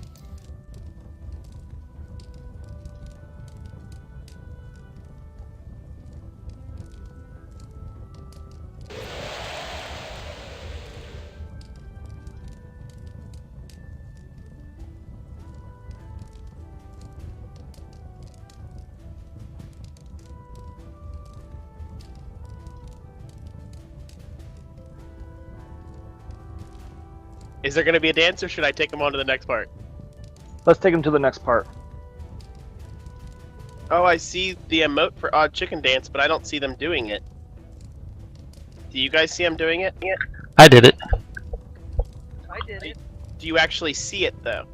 [SPEAKER 2] Is there going to be a dance, or should I take them on to the next part?
[SPEAKER 4] Let's take him to the next part.
[SPEAKER 2] Oh, I see the emote for Odd Chicken Dance, but I don't see them doing it. Do you guys see them doing it? Yeah.
[SPEAKER 5] I did it.
[SPEAKER 3] I did it.
[SPEAKER 2] Do you actually see it, though?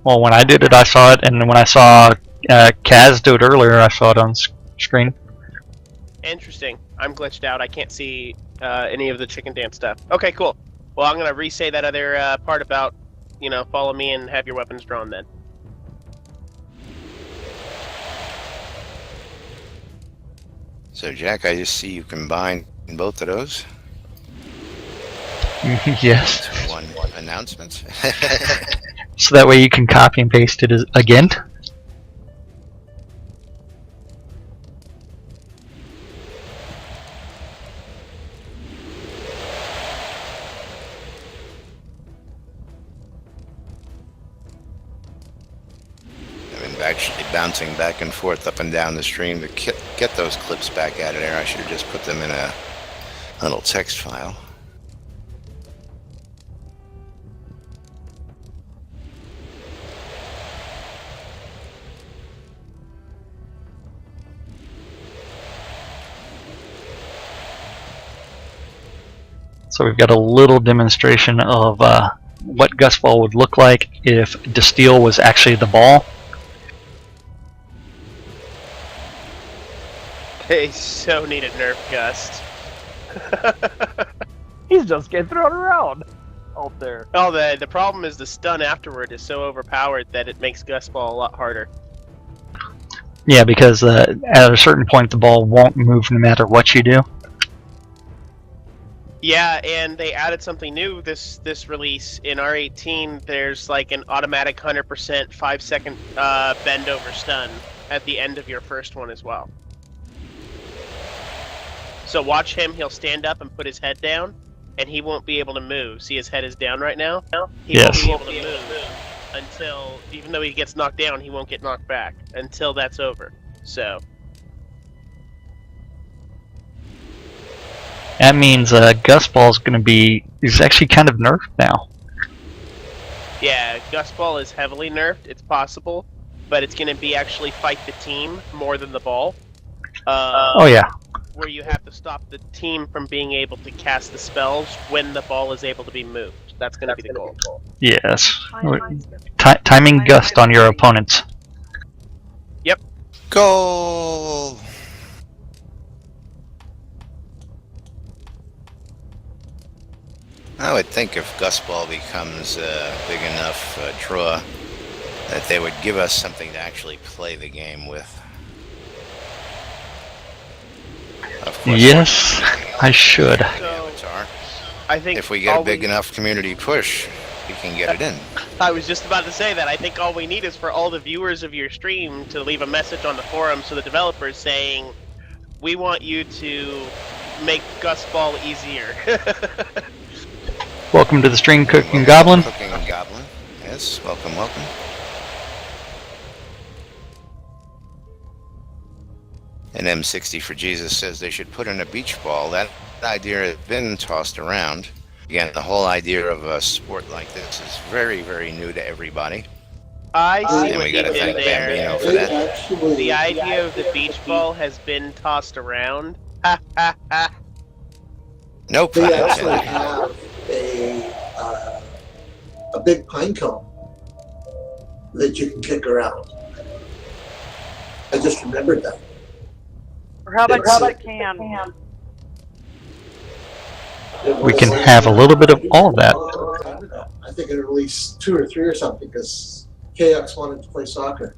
[SPEAKER 5] Well, when I did it, I saw it, and when I saw Kaz do it earlier, I saw it on screen.
[SPEAKER 2] Interesting. I'm glitched out. I can't see any of the chicken dance stuff. Okay, cool. Well, I'm going to re-say that other part about, you know, follow me and have your weapons drawn then.
[SPEAKER 1] So, Jack, I just see you combine both of those.
[SPEAKER 5] Yes.
[SPEAKER 1] One announcement.
[SPEAKER 5] So that way you can copy and paste it again.
[SPEAKER 1] actually bouncing back and forth up and down the stream to get those clips back out of there. I should have just put them in a little text file.
[SPEAKER 5] So we've got a little demonstration of what Gustball would look like if Distill was actually the ball.
[SPEAKER 2] They so need a nerf Gust.
[SPEAKER 4] He's just getting thrown around out there.
[SPEAKER 2] Oh, the problem is the stun afterward is so overpowered that it makes Gustball a lot harder.
[SPEAKER 5] Yeah, because at a certain point the ball won't move no matter what you do.
[SPEAKER 2] Yeah, and they added something new this release in R18. There's like an automatic 100% 5-second bend over stun at the end of your first one as well. So watch him, he'll stand up and put his head down, and he won't be able to move. See, his head is down right now? He won't be able to move until, even though he gets knocked down, he won't get knocked back until that's over. So...
[SPEAKER 5] That means Gustball's going to be... He's actually kind of nerfed now.
[SPEAKER 2] Yeah, Gustball is heavily nerfed. It's possible, but it's going to be actually fight the team more than the ball.
[SPEAKER 5] Oh yeah.
[SPEAKER 2] Where you have to stop the team from being able to cast the spells when the ball is able to be moved. That's going to be the goal.
[SPEAKER 5] Yes. Timing Gust on your opponents.
[SPEAKER 2] Yep.
[SPEAKER 1] Goal! I would think if Gustball becomes a big enough draw that they would give us something to actually play the game with. Of course,
[SPEAKER 5] Yes, I should.
[SPEAKER 1] Avatar.
[SPEAKER 2] I think
[SPEAKER 1] If we get a big enough community push, we can get it in.
[SPEAKER 2] I was just about to say that. I think all we need is for all the viewers of your stream to leave a message on the forum to the developers saying, we want you to make Gustball easier.
[SPEAKER 5] Welcome to the stream, Cooking Goblin.
[SPEAKER 1] Cooking Goblin. Yes, welcome, welcome. And M60 for Jesus says they should put in a beach ball. That idea has been tossed around. Again, the whole idea of a sport like this is very, very new to everybody.
[SPEAKER 2] I see
[SPEAKER 1] And
[SPEAKER 2] what
[SPEAKER 1] we
[SPEAKER 2] you
[SPEAKER 1] gotta
[SPEAKER 2] did
[SPEAKER 1] thank
[SPEAKER 2] there.
[SPEAKER 1] Bambino for that.
[SPEAKER 2] The idea of the beach ball has been tossed around. Ha ha ha.
[SPEAKER 1] No pun
[SPEAKER 10] They actually
[SPEAKER 1] intended.
[SPEAKER 10] have a big pine cone that you can kick around. I just remembered that.
[SPEAKER 3] Or how about a can?
[SPEAKER 5] We can have a little bit of all of that.
[SPEAKER 10] I think it released 2 or 3 or something because KX wanted to play soccer.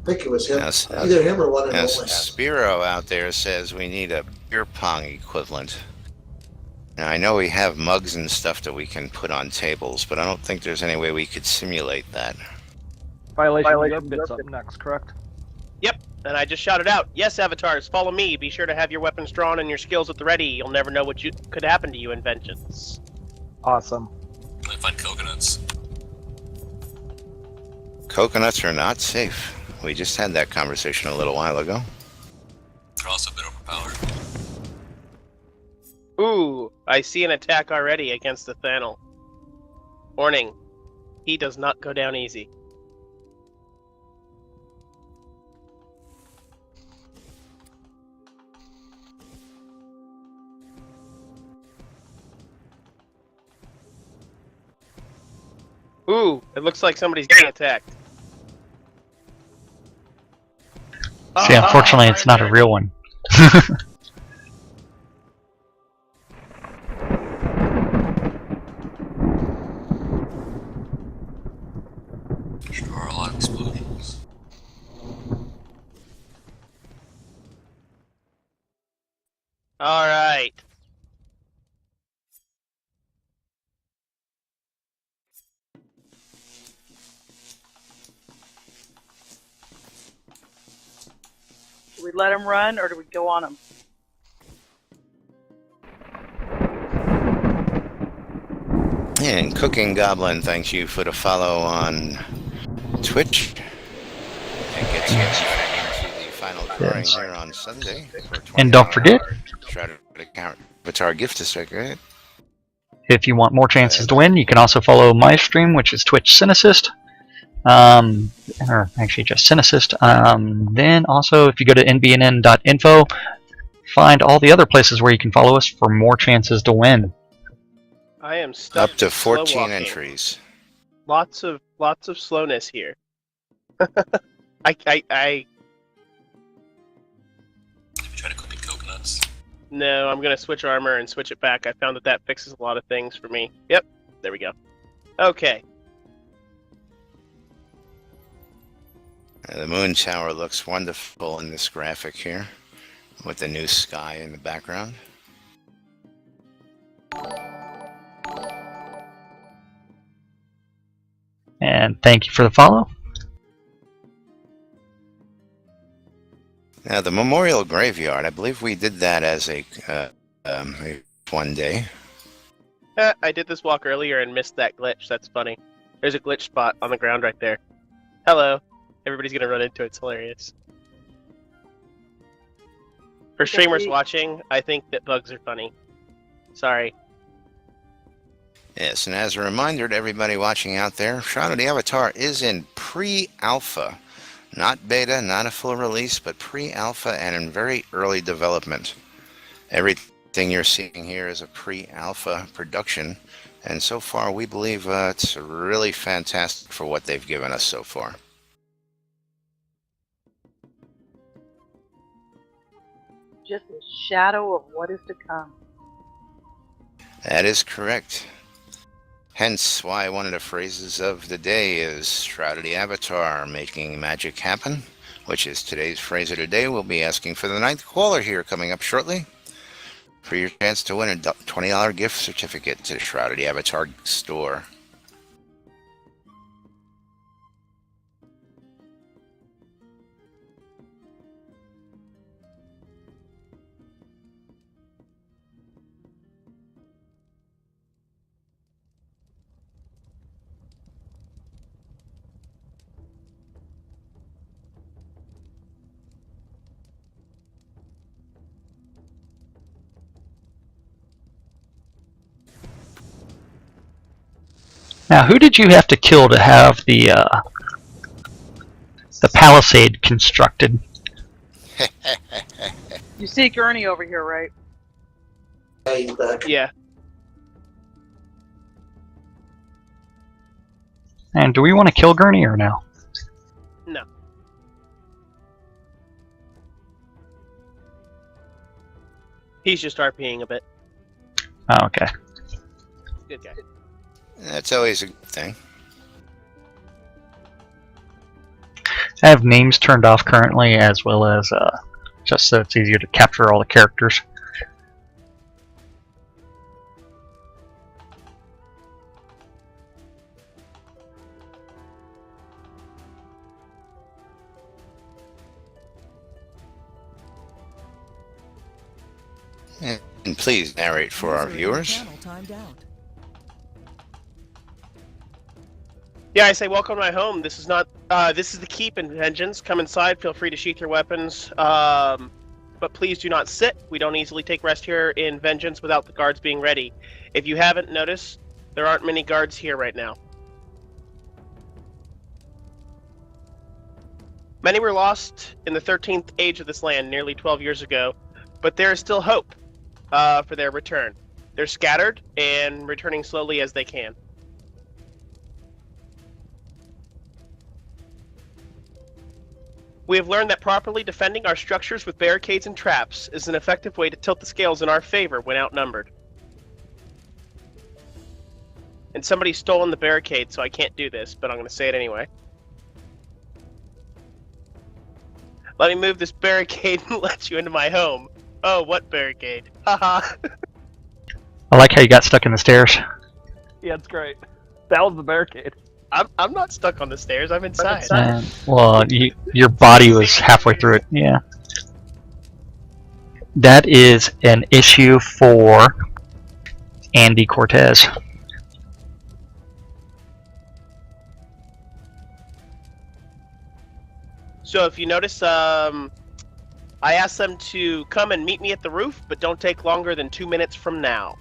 [SPEAKER 10] I think it was him.
[SPEAKER 1] Yes,
[SPEAKER 10] Either him or one of them.
[SPEAKER 1] yes, Spiro out there says we need a beer pong equivalent. Now, I know we have mugs and stuff that we can put on tables, but I don't think there's any way we could simulate that.
[SPEAKER 4] Violation bits up next, correct?
[SPEAKER 2] Yep, and I just shouted out, yes, avatars, follow me. Be sure to have your weapons drawn and your skills at the ready. You'll never know what could happen to you in Vengeance.
[SPEAKER 4] Awesome.
[SPEAKER 9] I find coconuts.
[SPEAKER 1] Coconuts are not safe. We just had that conversation a little while ago.
[SPEAKER 9] They're also a bit overpowered.
[SPEAKER 2] Ooh, I see an attack already against the Thanel. Warning, he does not go down easy. Ooh, it looks like somebody's getting attacked.
[SPEAKER 5] See, unfortunately, it's not a real one.
[SPEAKER 9] Sure, a lot of explosions.
[SPEAKER 2] All right.
[SPEAKER 3] Do we let him run or do we go on him?
[SPEAKER 1] And Cooking Goblin, thanks you for the follow on Twitch. into the final drawing
[SPEAKER 5] Yes.
[SPEAKER 1] here on Sunday for
[SPEAKER 5] And don't forget,
[SPEAKER 1] Shrouded Avatar gift sticker. Go ahead.
[SPEAKER 5] if you want more chances to win, you can also follow my stream, which is Twitch Cynicist. Or actually just Cynicist. Then also, if you go to nbnn.info, find all the other places where you can follow us for more chances to win.
[SPEAKER 2] I am stuck.
[SPEAKER 1] Up to
[SPEAKER 2] slow
[SPEAKER 1] 14
[SPEAKER 2] walking.
[SPEAKER 1] entries.
[SPEAKER 2] Lots of slowness here. I
[SPEAKER 9] Try to cook me coconuts.
[SPEAKER 2] No, I'm gonna switch armor and switch it back. I found that fixes a lot of things for me. Yep, there we go. Okay.
[SPEAKER 1] The moon tower looks wonderful in this graphic here, with the new sky in the background.
[SPEAKER 5] And thank you for the follow.
[SPEAKER 1] Now, the memorial graveyard, I believe we did that as a one day.
[SPEAKER 2] I did this walk earlier and missed that glitch. That's funny. There's a glitch spot on the ground right there. Hello. Everybody's gonna run into it. It's hilarious. For streamers watching, I think that bugs are funny. Sorry.
[SPEAKER 1] Yes, and as a reminder to everybody watching out there, Shrouded Avatar is in pre-alpha. Not beta, not a full release, but pre-alpha and in very early development. Everything you're seeing here is a pre-alpha production, and so far we believe it's really fantastic for what they've given us so far.
[SPEAKER 3] Just a shadow of what is to come.
[SPEAKER 1] That is correct. Hence why one of the phrases of the day is Shrouded Avatar, making magic happen, which is today's phrase of the day. We'll be asking for the 9th caller here coming up shortly for your chance to win a $20 gift certificate to the Shrouded Avatar store.
[SPEAKER 5] Now, who did you have to kill to have the palisade constructed?
[SPEAKER 3] You see Gurney over here, right?
[SPEAKER 10] Yeah, he's back.
[SPEAKER 2] Yeah.
[SPEAKER 5] And do we want to kill Gurney or no?
[SPEAKER 2] No. He's just RPing a bit.
[SPEAKER 5] Oh, okay.
[SPEAKER 2] Good guy.
[SPEAKER 1] That's always a good thing.
[SPEAKER 5] I have names turned off currently, as well as just so it's easier to capture all the characters.
[SPEAKER 1] And please narrate for our viewers.
[SPEAKER 11] Channel timed out.
[SPEAKER 2] Yeah, I say welcome to my home. This is not. This is the keep in Vengeance. Come inside. Feel free to sheath your weapons. But please do not sit. We don't easily take rest here in Vengeance without the guards being ready. If you haven't noticed, there aren't many guards here right now. Many were lost in the 13th age of this land nearly 12 years ago, but there is still hope for their return. They're scattered and returning slowly as they can. We have learned that properly defending our structures with barricades and traps is an effective way to tilt the scales in our favor when outnumbered. And somebody's stolen the barricade, so I can't do this, but I'm going to say it anyway. Let me move this barricade and let you into my home. Oh, what barricade? Haha.
[SPEAKER 5] I like how you got stuck in the stairs.
[SPEAKER 4] Yeah, it's great. That was the barricade.
[SPEAKER 2] I'm not stuck on the stairs. I'm inside.
[SPEAKER 5] Well, your body was halfway through it. Yeah. That is an issue for Andy Cortez.
[SPEAKER 2] So if you notice, I asked them to come and meet me at the roof, but don't take longer than 2 minutes from now.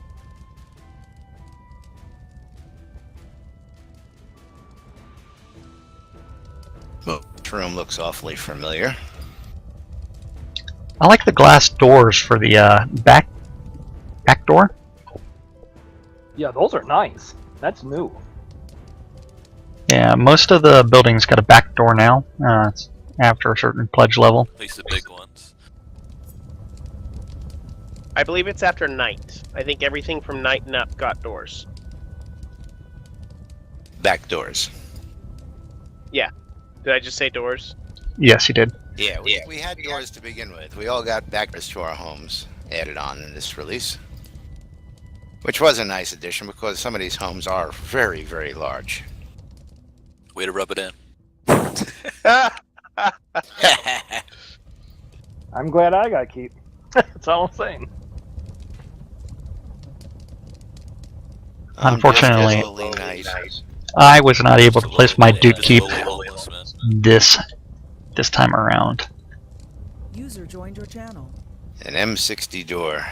[SPEAKER 1] Well, this room looks awfully familiar.
[SPEAKER 5] I like the glass doors for the back door.
[SPEAKER 4] Yeah, those are nice. That's new.
[SPEAKER 5] Yeah, most of the buildings got a back door now. It's after a certain pledge level.
[SPEAKER 9] At least the big ones.
[SPEAKER 2] I believe it's after night. I think everything from night and up got doors.
[SPEAKER 1] Back doors.
[SPEAKER 2] Yeah. Did I just say doors?
[SPEAKER 5] Yes, you did.
[SPEAKER 1] Yeah, we had doors to begin with. We all got back doors to our homes added on in this release. Which was a nice addition because some of these homes are very, very large.
[SPEAKER 9] Way to rub it in.
[SPEAKER 4] I'm glad I got keep. That's all I'm saying.
[SPEAKER 5] Unfortunately,
[SPEAKER 1] Absolutely nice.
[SPEAKER 5] I was not able to place my Duke keep
[SPEAKER 9] Totally homeless, man.
[SPEAKER 5] this time around.
[SPEAKER 11] User joined your channel.
[SPEAKER 1] An M60 door.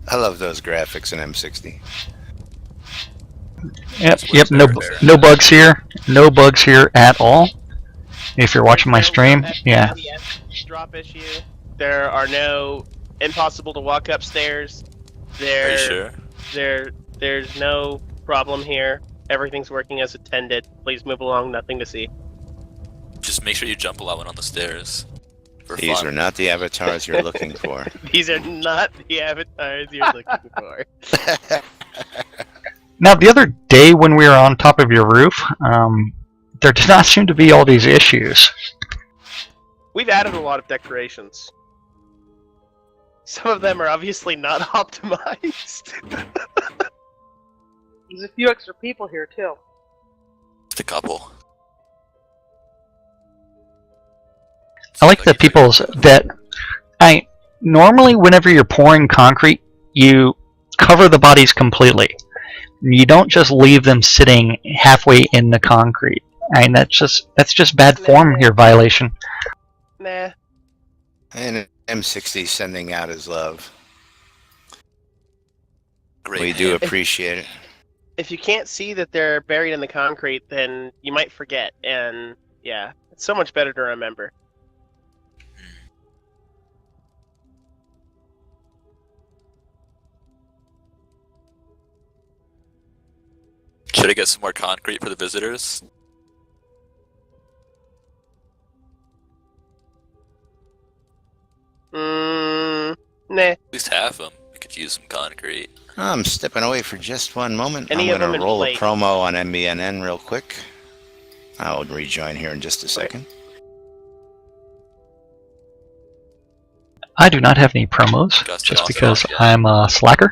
[SPEAKER 1] I love those graphics in M60.
[SPEAKER 5] Yep. No bugs here. No bugs here at all. If you're watching my stream, yeah.
[SPEAKER 2] Drop issue. There are no impossible to walk upstairs.
[SPEAKER 9] Are you sure?
[SPEAKER 2] There's no problem here. Everything's working as intended. Please move along. Nothing to see.
[SPEAKER 9] Just make sure you jump a lot when on the stairs. For
[SPEAKER 1] These
[SPEAKER 9] fun.
[SPEAKER 1] are not the avatars you're looking for.
[SPEAKER 2] These are not the avatars you're looking for.
[SPEAKER 5] Now, the other day when we were on top of your roof, there did not seem to be all these issues.
[SPEAKER 2] We've added a lot of decorations. Some of them are obviously not optimized.
[SPEAKER 3] There's a few extra people here too.
[SPEAKER 9] Just a couple.
[SPEAKER 5] I like the people's that normally whenever you're pouring concrete, you cover the bodies completely. You don't just leave them sitting halfway in the concrete. That's just bad form here, violation.
[SPEAKER 2] Nah.
[SPEAKER 1] And M60 sending out his love.
[SPEAKER 9] Great
[SPEAKER 1] We
[SPEAKER 9] name.
[SPEAKER 1] do appreciate it.
[SPEAKER 2] If you can't see that they're buried in the concrete, then you might forget. And yeah, it's so much better to remember.
[SPEAKER 9] Should I get some more concrete for the visitors?
[SPEAKER 2] Nah.
[SPEAKER 9] At least half of them. I could use some concrete.
[SPEAKER 1] I'm stepping away for just one moment.
[SPEAKER 2] Any
[SPEAKER 1] I'm
[SPEAKER 2] of them
[SPEAKER 1] going
[SPEAKER 2] in
[SPEAKER 1] to roll
[SPEAKER 2] plate.
[SPEAKER 1] a promo on NBNN real quick. I'll rejoin here in just a second.
[SPEAKER 5] I do not have any promos, just because I'm a slacker.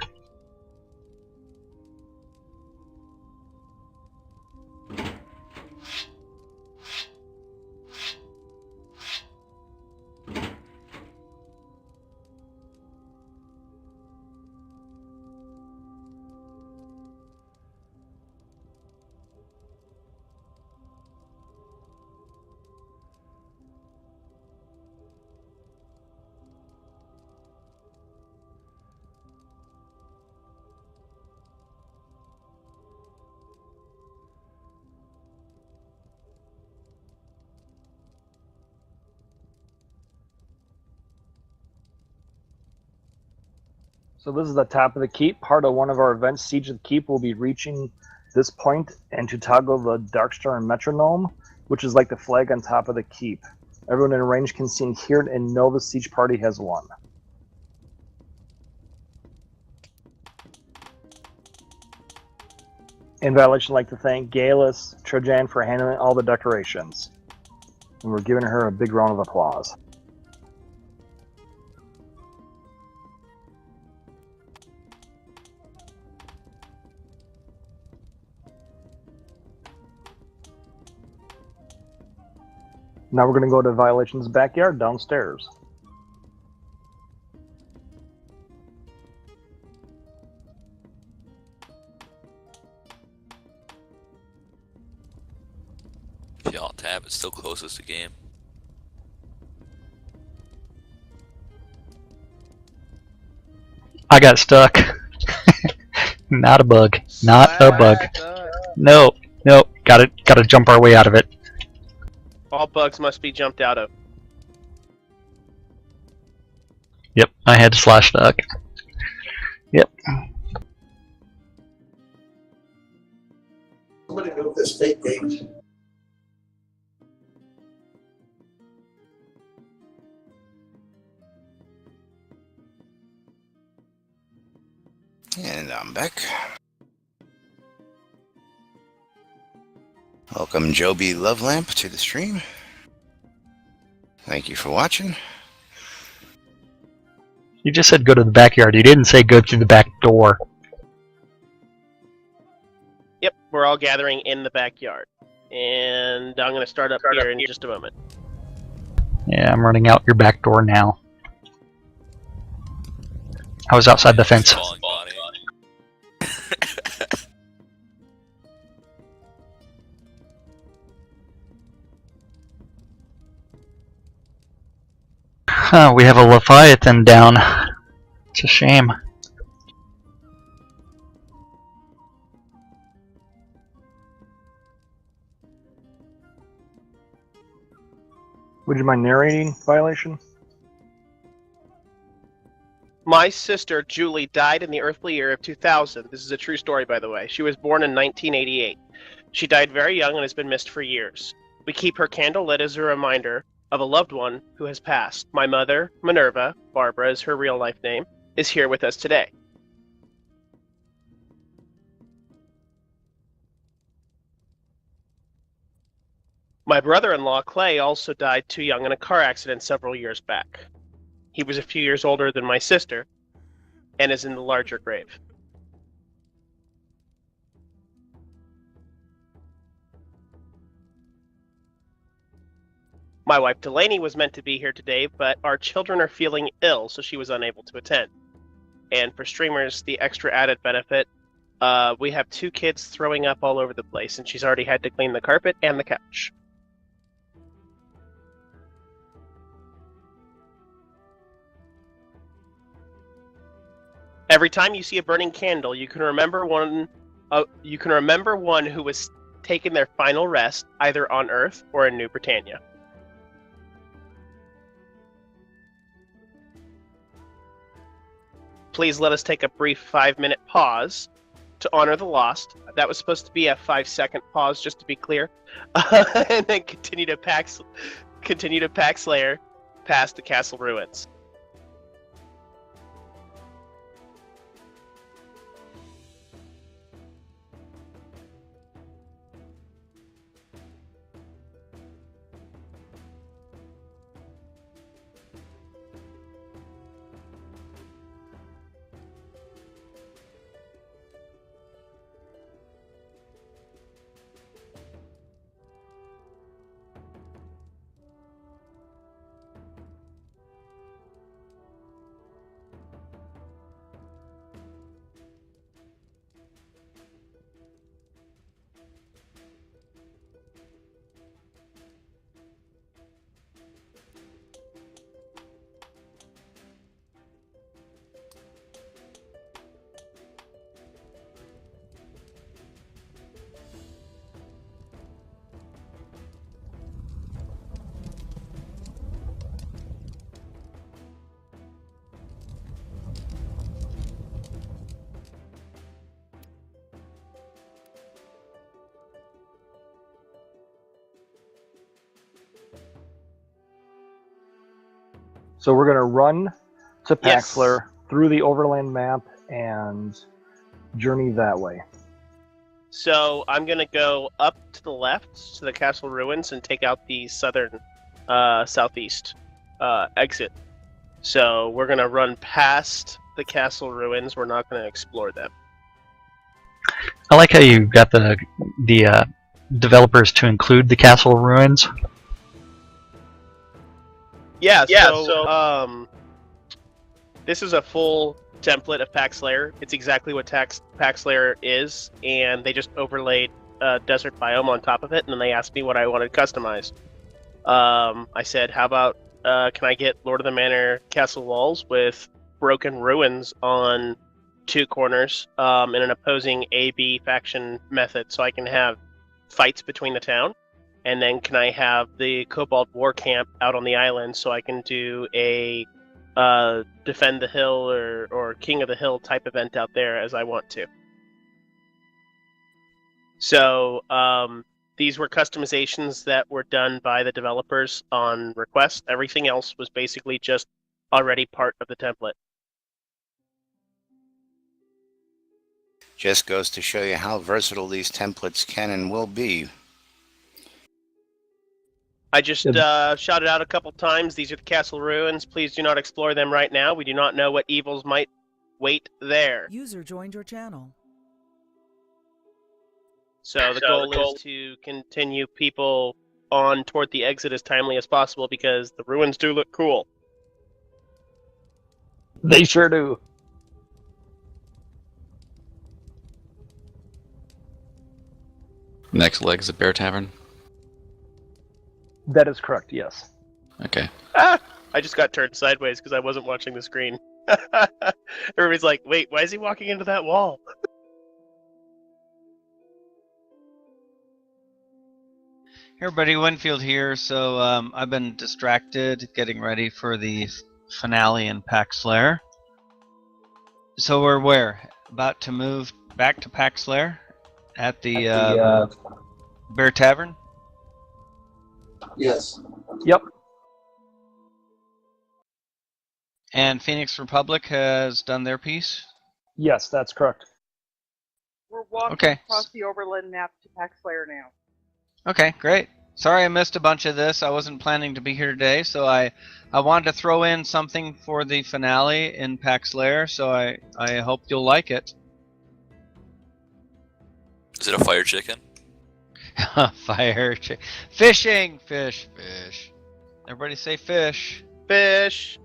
[SPEAKER 4] So this is the top of the keep. Part of one of our events, Siege of the Keep, will be reaching this point and to toggle the Darkstar and Metronome, which is like the flag on top of the keep. Everyone in range can see and hear it and know the siege party has won. In violation, I'd like to thank Galus Trojan for handling all the decorations. And we're giving her a big round of applause. Now we're going to go to Violation's backyard downstairs.
[SPEAKER 9] tap, it still closes the game.
[SPEAKER 5] I got stuck. Not a bug. Not a bug. No. Nope. Gotta jump our way out of it.
[SPEAKER 2] All bugs must be jumped out of.
[SPEAKER 5] Yep. I had to slash duck. Yep.
[SPEAKER 10] Somebody move this fake gate.
[SPEAKER 1] And I'm back. Welcome Joby Lovelamp to the stream. Thank you for watching.
[SPEAKER 5] You just said go to the backyard. You didn't say go through the back door.
[SPEAKER 2] Yep, we're all gathering in the backyard. And I'm going to start up here in just a moment.
[SPEAKER 5] Yeah, I'm running out your back door now. I was outside the fence.
[SPEAKER 9] Falling body.
[SPEAKER 5] Huh, we have a Leviathan down. It's a shame.
[SPEAKER 4] Would you mind narrating Violation?
[SPEAKER 2] My sister, Julie, died in the earthly year of 2000. This is a true story, by the way. She was born in 1988. She died very young and has been missed for years. We keep her candle lit as a reminder of a loved one who has passed. My mother, Minerva, Barbara is her real life name, is here with us today. My brother-in-law, Clay, also died too young in a car accident several years back. He was a few years older than my sister and is in the larger grave. My wife Delaney was meant to be here today, but our children are feeling ill, so she was unable to attend. And for streamers, the extra added benefit, we have 2 kids throwing up all over the place, and she's already had to clean the carpet and the couch. Every time you see a burning candle, you can remember one who was taking their final rest, either on Earth or in New Britannia. Please let us take a brief 5-minute pause to honor the lost. That was supposed to be a 5-second pause, just to be clear, and then continue to pack Slayer past the castle ruins.
[SPEAKER 4] So we're going to run to
[SPEAKER 2] Yes.
[SPEAKER 4] Paxler through the overland map and journey that way.
[SPEAKER 2] So I'm going to go up to the left to the castle ruins and take out the southern, southeast exit. So we're going to run past the castle ruins. We're not going to explore them.
[SPEAKER 5] I like how you got the developers to include the castle ruins.
[SPEAKER 2] Yeah, so this is a full template of Pack Slayer. It's exactly what Pack Slayer is, and they just overlaid desert biome on top of it, and then they asked me what I wanted customized. I said, how about can I get Lord of the Manor castle walls with broken ruins on 2 corners in an opposing A-B faction method, so I can have fights between the town? And then can I have the Kobold War Camp out on the island so I can do a Defend the Hill or King of the Hill type event out there as I want to? So these were customizations that were done by the developers on request. Everything else was basically just already part of the template.
[SPEAKER 1] Just goes to show you how versatile these templates can and will be.
[SPEAKER 2] I just shouted out a couple times, these are the castle ruins. Please do not explore them right now. We do not know what evils might wait there.
[SPEAKER 11] User joined your channel.
[SPEAKER 2] So the goal is to continue people on toward the exit as timely as possible because the ruins do look cool.
[SPEAKER 4] They sure do.
[SPEAKER 13] Next leg is a bear tavern.
[SPEAKER 4] That is correct, yes.
[SPEAKER 13] Okay.
[SPEAKER 2] Ah! I just got turned sideways because I wasn't watching the screen. Everybody's like, wait, why is he walking into that wall?
[SPEAKER 8] Hey everybody, Winfield here. So I've been distracted getting ready for the finale in Pax Lair. So we're where? About to move back to Pax Lair at the Bear Tavern?
[SPEAKER 10] Yes.
[SPEAKER 4] Yep.
[SPEAKER 8] And Phoenix Republic has done their piece?
[SPEAKER 4] Yes, that's correct.
[SPEAKER 3] We're walking
[SPEAKER 8] Okay.
[SPEAKER 3] across the overland map to Pax Lair now.
[SPEAKER 8] Okay, great. Sorry I missed a bunch of this. I wasn't planning to be here today, so I wanted to throw in something for the finale in Pax Lair, so I hope you'll like it.
[SPEAKER 9] Is it a fire chicken?
[SPEAKER 8] Fire chicken. Fishing! Fish. Everybody say fish.
[SPEAKER 2] Fish.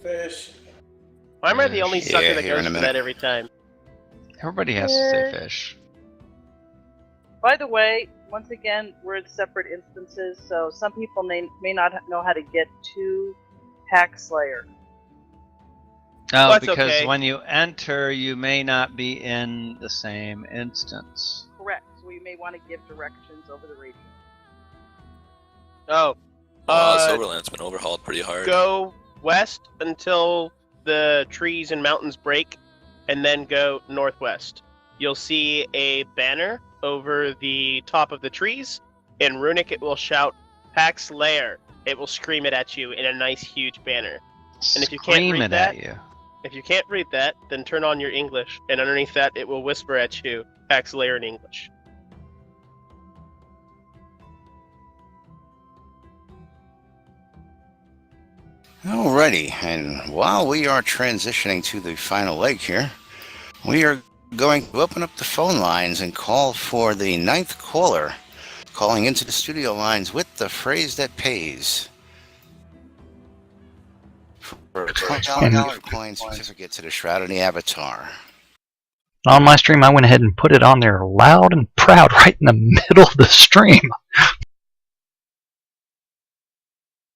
[SPEAKER 10] Fish.
[SPEAKER 2] Why am I the only
[SPEAKER 1] Yeah,
[SPEAKER 2] sucker that
[SPEAKER 1] here in
[SPEAKER 2] goes
[SPEAKER 1] a
[SPEAKER 2] for
[SPEAKER 1] minute.
[SPEAKER 2] that every time?
[SPEAKER 8] Everybody has to say fish.
[SPEAKER 3] By the way, once again, we're in separate instances, so some people may not know how to get to Pax Lair.
[SPEAKER 8] Oh,
[SPEAKER 2] That's
[SPEAKER 8] because
[SPEAKER 2] okay.
[SPEAKER 8] when you enter, you may not be in the same instance.
[SPEAKER 3] Correct. So we may want to give directions over the radio.
[SPEAKER 2] Oh.
[SPEAKER 9] Silverland's been overhauled pretty hard.
[SPEAKER 2] Go west until the trees and mountains break, and then go northwest. You'll see a banner over the top of the trees. In Runic, it will shout, Pax Lair. It will scream it at you in a nice, huge banner. And if you can't
[SPEAKER 8] Scream
[SPEAKER 2] read
[SPEAKER 8] it
[SPEAKER 2] that,
[SPEAKER 8] at you.
[SPEAKER 2] if you can't read that, then turn on your English, and underneath that, it will whisper at you, Pax Lair in English.
[SPEAKER 1] Alrighty, and while we are transitioning to the final leg here, we are going to open up the phone lines and call for the 9th caller, calling into the studio lines with the phrase that pays. For a $20 coin certificate to the Shroud of the Avatar.
[SPEAKER 5] On my stream, I went ahead and put it on there loud and proud right in the middle of the stream.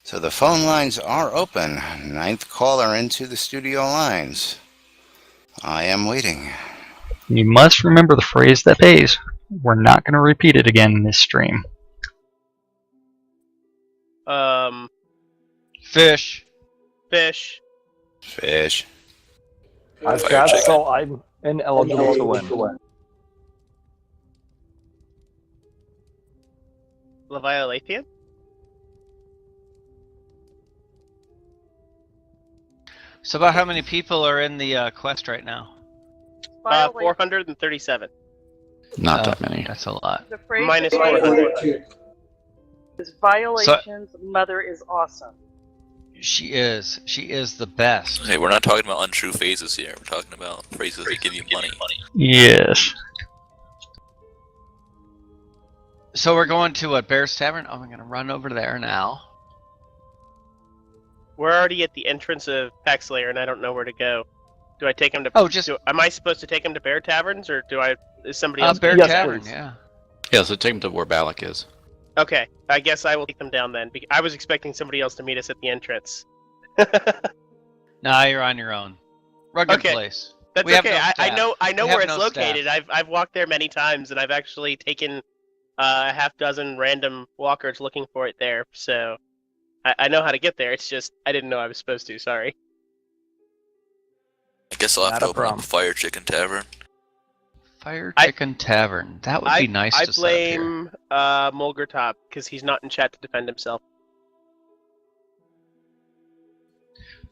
[SPEAKER 1] So the phone lines are open. 9th caller into the studio lines. I am waiting.
[SPEAKER 5] You must remember the phrase that pays. We're not going to repeat it again in this stream.
[SPEAKER 8] Fish.
[SPEAKER 2] Fish.
[SPEAKER 1] Fish.
[SPEAKER 4] I've
[SPEAKER 9] Fire
[SPEAKER 4] got,
[SPEAKER 9] chicken.
[SPEAKER 4] so I'm ineligible to win.
[SPEAKER 2] Leviathan?
[SPEAKER 8] So about how many people are in the quest right now?
[SPEAKER 2] 437.
[SPEAKER 13] Not that many.
[SPEAKER 8] That's a lot.
[SPEAKER 3] The phrase
[SPEAKER 2] Minus
[SPEAKER 3] that
[SPEAKER 2] 400.
[SPEAKER 3] is violations. Mother is awesome.
[SPEAKER 8] She is. She is the best.
[SPEAKER 9] Hey, we're not talking about untrue phrases here. We're talking about phrases that give you money.
[SPEAKER 5] Yes.
[SPEAKER 8] So we're going to what, Bear's Tavern? Oh, I'm going to run over there now.
[SPEAKER 2] We're already at the entrance of Pax Lair, and I don't know where to go. Do I take him to?
[SPEAKER 8] Oh, just
[SPEAKER 2] am I supposed to take him to Bear Taverns, or is somebody else?
[SPEAKER 8] Bear
[SPEAKER 4] Yes,
[SPEAKER 8] Tavern,
[SPEAKER 4] please.
[SPEAKER 8] yeah.
[SPEAKER 13] Yeah, so take him to where Balak is.
[SPEAKER 2] Okay, I guess I will take them down then. I was expecting somebody else to meet us at the entrance.
[SPEAKER 8] Nah, you're on your own. Rugged
[SPEAKER 2] Okay.
[SPEAKER 8] place.
[SPEAKER 2] That's
[SPEAKER 8] We have
[SPEAKER 2] okay.
[SPEAKER 8] no staff.
[SPEAKER 2] I know
[SPEAKER 8] We have
[SPEAKER 2] where it's
[SPEAKER 8] no
[SPEAKER 2] located.
[SPEAKER 8] staff.
[SPEAKER 2] I've walked there many times, and I've actually taken a half dozen random walkers looking for it there. So I know how to get there. It's just I didn't know I was supposed to. Sorry.
[SPEAKER 9] I guess I'll have
[SPEAKER 4] Not
[SPEAKER 9] to
[SPEAKER 4] a
[SPEAKER 9] open up a
[SPEAKER 4] problem.
[SPEAKER 9] Fire Chicken Tavern.
[SPEAKER 8] Fire Chicken Tavern. That would be nice
[SPEAKER 2] I
[SPEAKER 8] to set up here.
[SPEAKER 2] blame Mulgertop because he's not in chat to defend himself.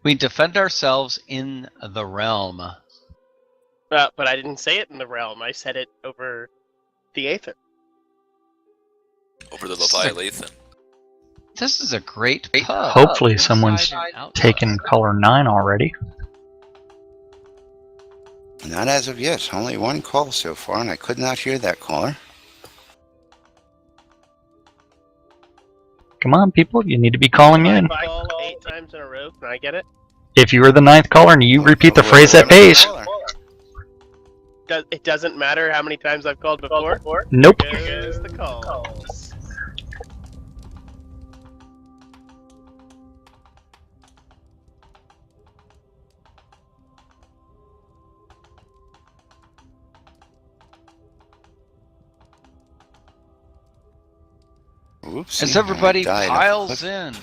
[SPEAKER 8] We defend ourselves in the realm.
[SPEAKER 2] But I didn't say it in the realm. I said it over the Aether.
[SPEAKER 9] Over the Leviathan.
[SPEAKER 8] This is a great pub.
[SPEAKER 5] Hopefully
[SPEAKER 8] Inside
[SPEAKER 5] someone's
[SPEAKER 8] and outside.
[SPEAKER 5] taken color 9 already.
[SPEAKER 1] Not as of yet. Only one call so far, and I could not hear that caller.
[SPEAKER 5] Come on, people, you need to be calling in.
[SPEAKER 2] If I call 8 times in a row, can I get it?
[SPEAKER 5] If you are the 9th caller and you repeat the phrase that pays.
[SPEAKER 2] It doesn't matter how many times I've called before?
[SPEAKER 5] Nope.
[SPEAKER 2] Here's the calls.
[SPEAKER 1] Whoopsie,
[SPEAKER 8] As everybody
[SPEAKER 1] I died of
[SPEAKER 8] piles
[SPEAKER 1] click.
[SPEAKER 8] in.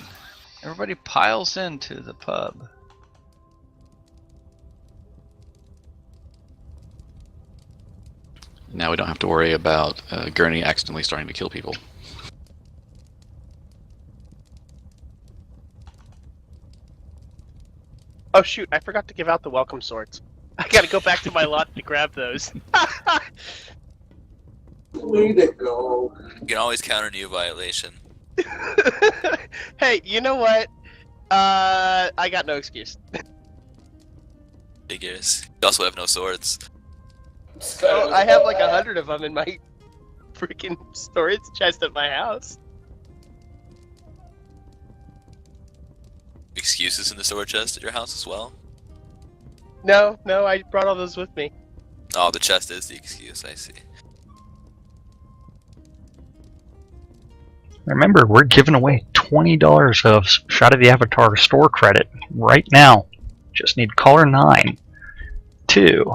[SPEAKER 8] Everybody piles into the pub.
[SPEAKER 13] Now we don't have to worry about Gurney accidentally starting to kill people.
[SPEAKER 2] Oh shoot, I forgot to give out the welcome swords. I gotta go back to my lot to grab those.
[SPEAKER 10] Way to go.
[SPEAKER 9] You can always count a new violation.
[SPEAKER 2] Hey, you know what? I got no excuse.
[SPEAKER 9] Figures. You also have no swords.
[SPEAKER 2] Oh, I have like 100 of them in my freaking storage chest at my house.
[SPEAKER 9] Excuses in the sword chest at your house as well?
[SPEAKER 2] No, I brought all those with me.
[SPEAKER 9] Oh, the chest is the excuse, I see.
[SPEAKER 5] Remember, we're giving away $20 of Shot of the Avatar store credit right now. Just need caller 9 to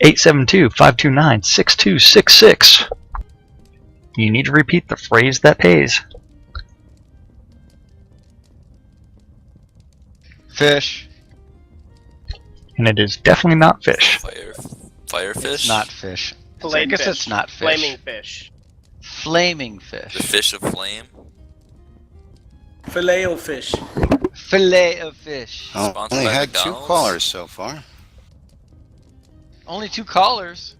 [SPEAKER 5] 872-529-6266. You need to repeat the phrase that pays.
[SPEAKER 8] Fish.
[SPEAKER 5] And it is definitely not fish.
[SPEAKER 9] Firefish?
[SPEAKER 8] It's not fish. I
[SPEAKER 2] Flayed
[SPEAKER 8] guess
[SPEAKER 2] fish.
[SPEAKER 8] it's not fish.
[SPEAKER 2] Flaming fish.
[SPEAKER 8] Flaming fish.
[SPEAKER 9] The fish of flame?
[SPEAKER 7] Filet o fish.
[SPEAKER 8] Fillet of fish.
[SPEAKER 9] Sponsored
[SPEAKER 1] Only
[SPEAKER 9] by
[SPEAKER 1] had 2
[SPEAKER 9] McDonald's?
[SPEAKER 1] callers so far.
[SPEAKER 8] Only 2 callers.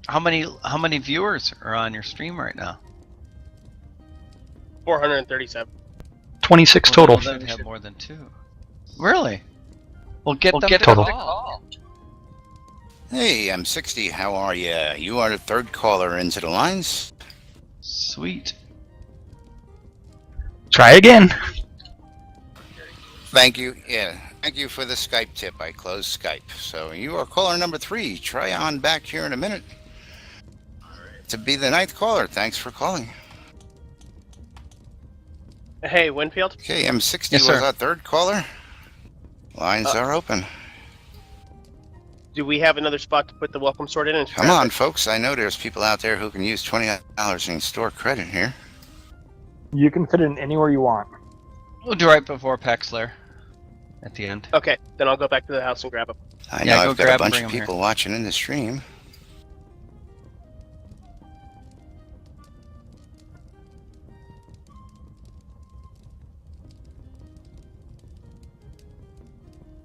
[SPEAKER 8] How many viewers are on your stream right now?
[SPEAKER 2] 437.
[SPEAKER 5] 26
[SPEAKER 8] Well,
[SPEAKER 5] total.
[SPEAKER 8] then have more than 2. Really? Well, get them to
[SPEAKER 5] total.
[SPEAKER 8] call.
[SPEAKER 1] Hey, I'm 60. How are ya? You are the 3rd caller into the lines.
[SPEAKER 8] Sweet.
[SPEAKER 5] Try again.
[SPEAKER 1] Thank you. Yeah, thank you for the Skype tip. I closed Skype. So you are caller number 3. Try on back here in a minute. To be the 9th caller. Thanks for calling.
[SPEAKER 2] Hey, Winfield?
[SPEAKER 1] Okay, M60
[SPEAKER 8] Yes,
[SPEAKER 1] was
[SPEAKER 8] sir.
[SPEAKER 1] our 3rd caller. Lines are open.
[SPEAKER 2] Do we have another spot to put the welcome sword in? And
[SPEAKER 1] Come on, folks. I know there's people out there who can use $20 in store credit here.
[SPEAKER 4] You can fit it in anywhere you want.
[SPEAKER 8] We'll do right before Paxler. At the end.
[SPEAKER 2] Okay, then I'll go back to the house and grab them.
[SPEAKER 1] I
[SPEAKER 8] Yeah,
[SPEAKER 1] know
[SPEAKER 8] go
[SPEAKER 1] I've got
[SPEAKER 8] grab
[SPEAKER 1] a
[SPEAKER 8] and
[SPEAKER 1] bunch
[SPEAKER 8] bring
[SPEAKER 1] of
[SPEAKER 8] 'em here.
[SPEAKER 1] people watching in the stream.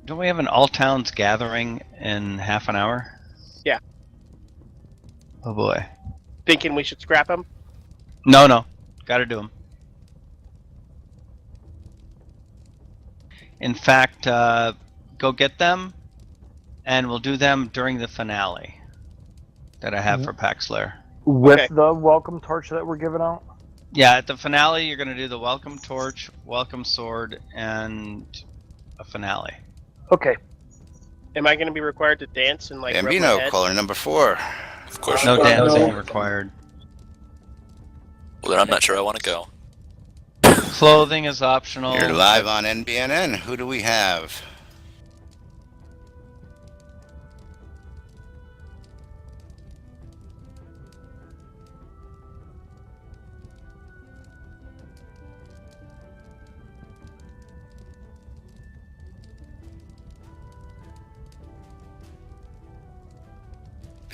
[SPEAKER 8] Don't we have an all towns gathering in half an hour?
[SPEAKER 2] Yeah.
[SPEAKER 8] Oh boy.
[SPEAKER 2] Thinking we should scrap them?
[SPEAKER 8] No. Gotta do them. In fact, go get them, and we'll do them during the finale that I have for Paxler.
[SPEAKER 4] With
[SPEAKER 2] Okay.
[SPEAKER 4] the welcome torch that we're giving out?
[SPEAKER 8] Yeah, at the finale, you're going to do the welcome torch, welcome sword, and a finale.
[SPEAKER 4] Okay.
[SPEAKER 2] Am I going to be required to dance and like rub my
[SPEAKER 1] Bambino,
[SPEAKER 2] head?
[SPEAKER 1] caller number 4.
[SPEAKER 9] Of course.
[SPEAKER 8] No
[SPEAKER 10] No.
[SPEAKER 8] dancing required.
[SPEAKER 9] Well, then I'm not sure I want to go.
[SPEAKER 8] Clothing is optional.
[SPEAKER 1] You're live on NBNN. Who do we have?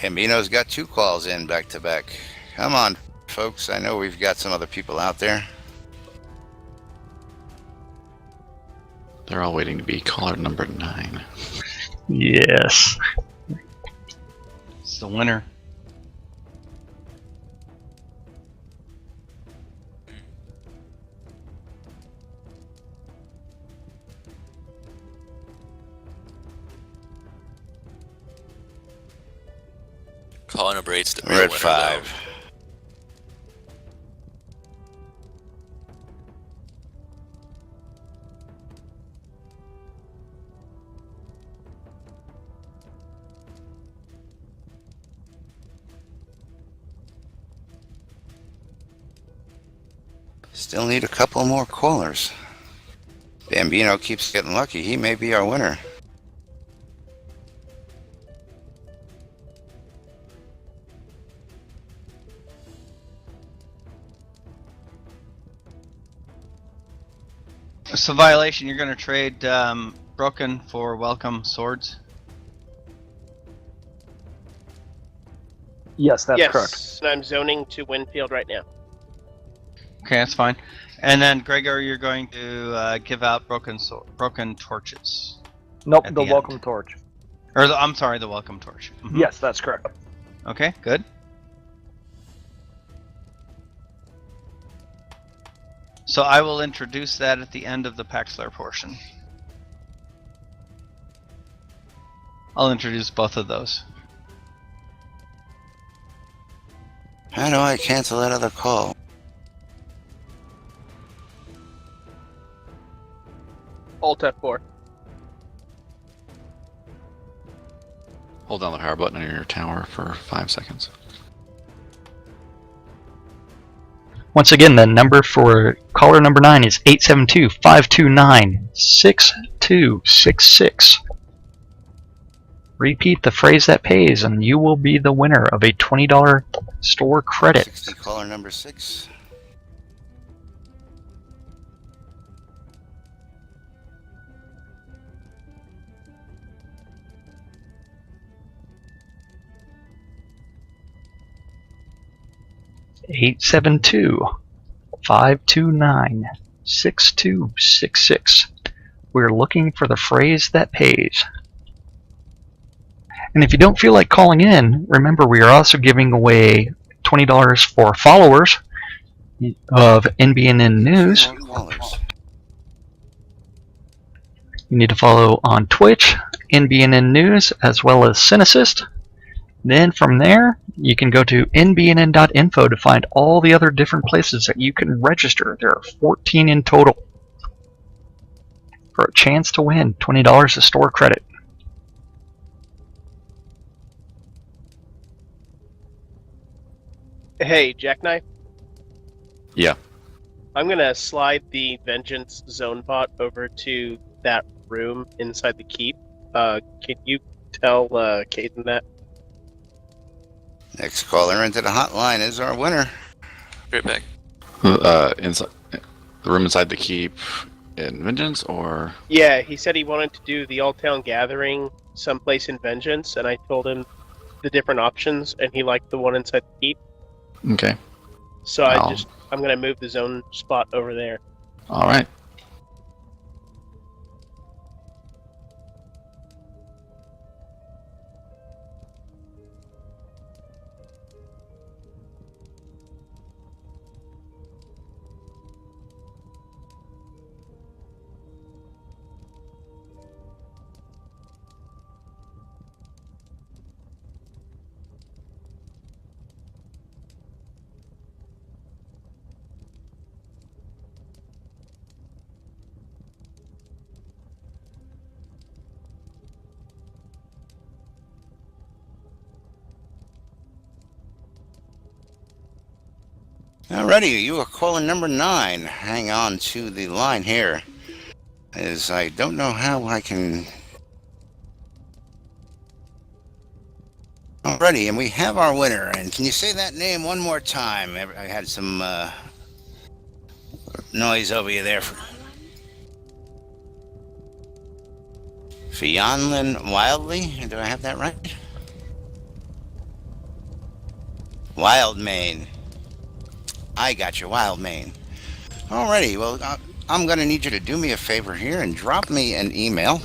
[SPEAKER 1] Bambino's got 2 calls in back to back. Come on, folks. I know we've got some other people out there.
[SPEAKER 13] They're all waiting to be caller number 9.
[SPEAKER 5] Yes.
[SPEAKER 8] It's the winner.
[SPEAKER 9] Caller number 8's the real
[SPEAKER 1] We're at
[SPEAKER 9] winner,
[SPEAKER 1] 5. Still need a couple more callers. Bambino keeps getting lucky. He may be our winner.
[SPEAKER 8] So violation, you're going to trade broken for welcome swords?
[SPEAKER 4] Yes, that's
[SPEAKER 2] yes,
[SPEAKER 4] correct.
[SPEAKER 2] and I'm zoning to Winfield right now.
[SPEAKER 8] Okay, that's fine. And then Gregor, you're going to give out broken torches.
[SPEAKER 4] Nope,
[SPEAKER 8] At
[SPEAKER 4] the
[SPEAKER 8] the
[SPEAKER 4] welcome
[SPEAKER 8] end.
[SPEAKER 4] torch.
[SPEAKER 8] Or I'm sorry, the welcome torch. Mhm.
[SPEAKER 4] Yes, that's correct.
[SPEAKER 8] Okay, good. So I will introduce that at the end of the Paxler portion. I'll introduce both of those.
[SPEAKER 1] How do I cancel that other call?
[SPEAKER 2] Alt F4.
[SPEAKER 13] Hold down the power button on your tower for 5 seconds.
[SPEAKER 5] Once again, the number for caller number 9 is 872-529-6266. Repeat the phrase that pays, and you will be the winner of a $20 store credit.
[SPEAKER 1] 60, caller number 6.
[SPEAKER 5] Eight seven two 529-6266. We're looking for the phrase that pays. And if you don't feel like calling in, remember we are also giving away $20 for followers of NBNN News.
[SPEAKER 1] More callers.
[SPEAKER 5] You need to follow on Twitch, NBNN News, as well as Cinesist. Then from there, you can go to nbnn.info to find all the other different places that you can register. There are 14 in total for a chance to win $20 of store credit.
[SPEAKER 2] Hey, Jackknife.
[SPEAKER 13] Yeah.
[SPEAKER 2] I'm gonna slide the Vengeance Zone bot over to that room inside the keep. Can you tell Caden that?
[SPEAKER 1] Next caller into the hotline is our winner.
[SPEAKER 9] Right back.
[SPEAKER 13] Inside the room inside the keep in Vengeance, or
[SPEAKER 2] Yeah, he said he wanted to do the All Town Gathering someplace in Vengeance, and I told him the different options, and he liked the one inside the keep.
[SPEAKER 13] okay.
[SPEAKER 2] So I'm gonna move the zone spot over there.
[SPEAKER 13] All right.
[SPEAKER 1] Alrighty, you are calling number 9. Hang on to the line here, as I don't know how I can. Alrighty, and we have our winner. And can you say that name one more time? I had some noise over you there. Fionlin Wildly? Do I have that right? Wildmane. I got you, Wildmane. Alrighty, well, I'm going to need you to do me a favor here and drop me an email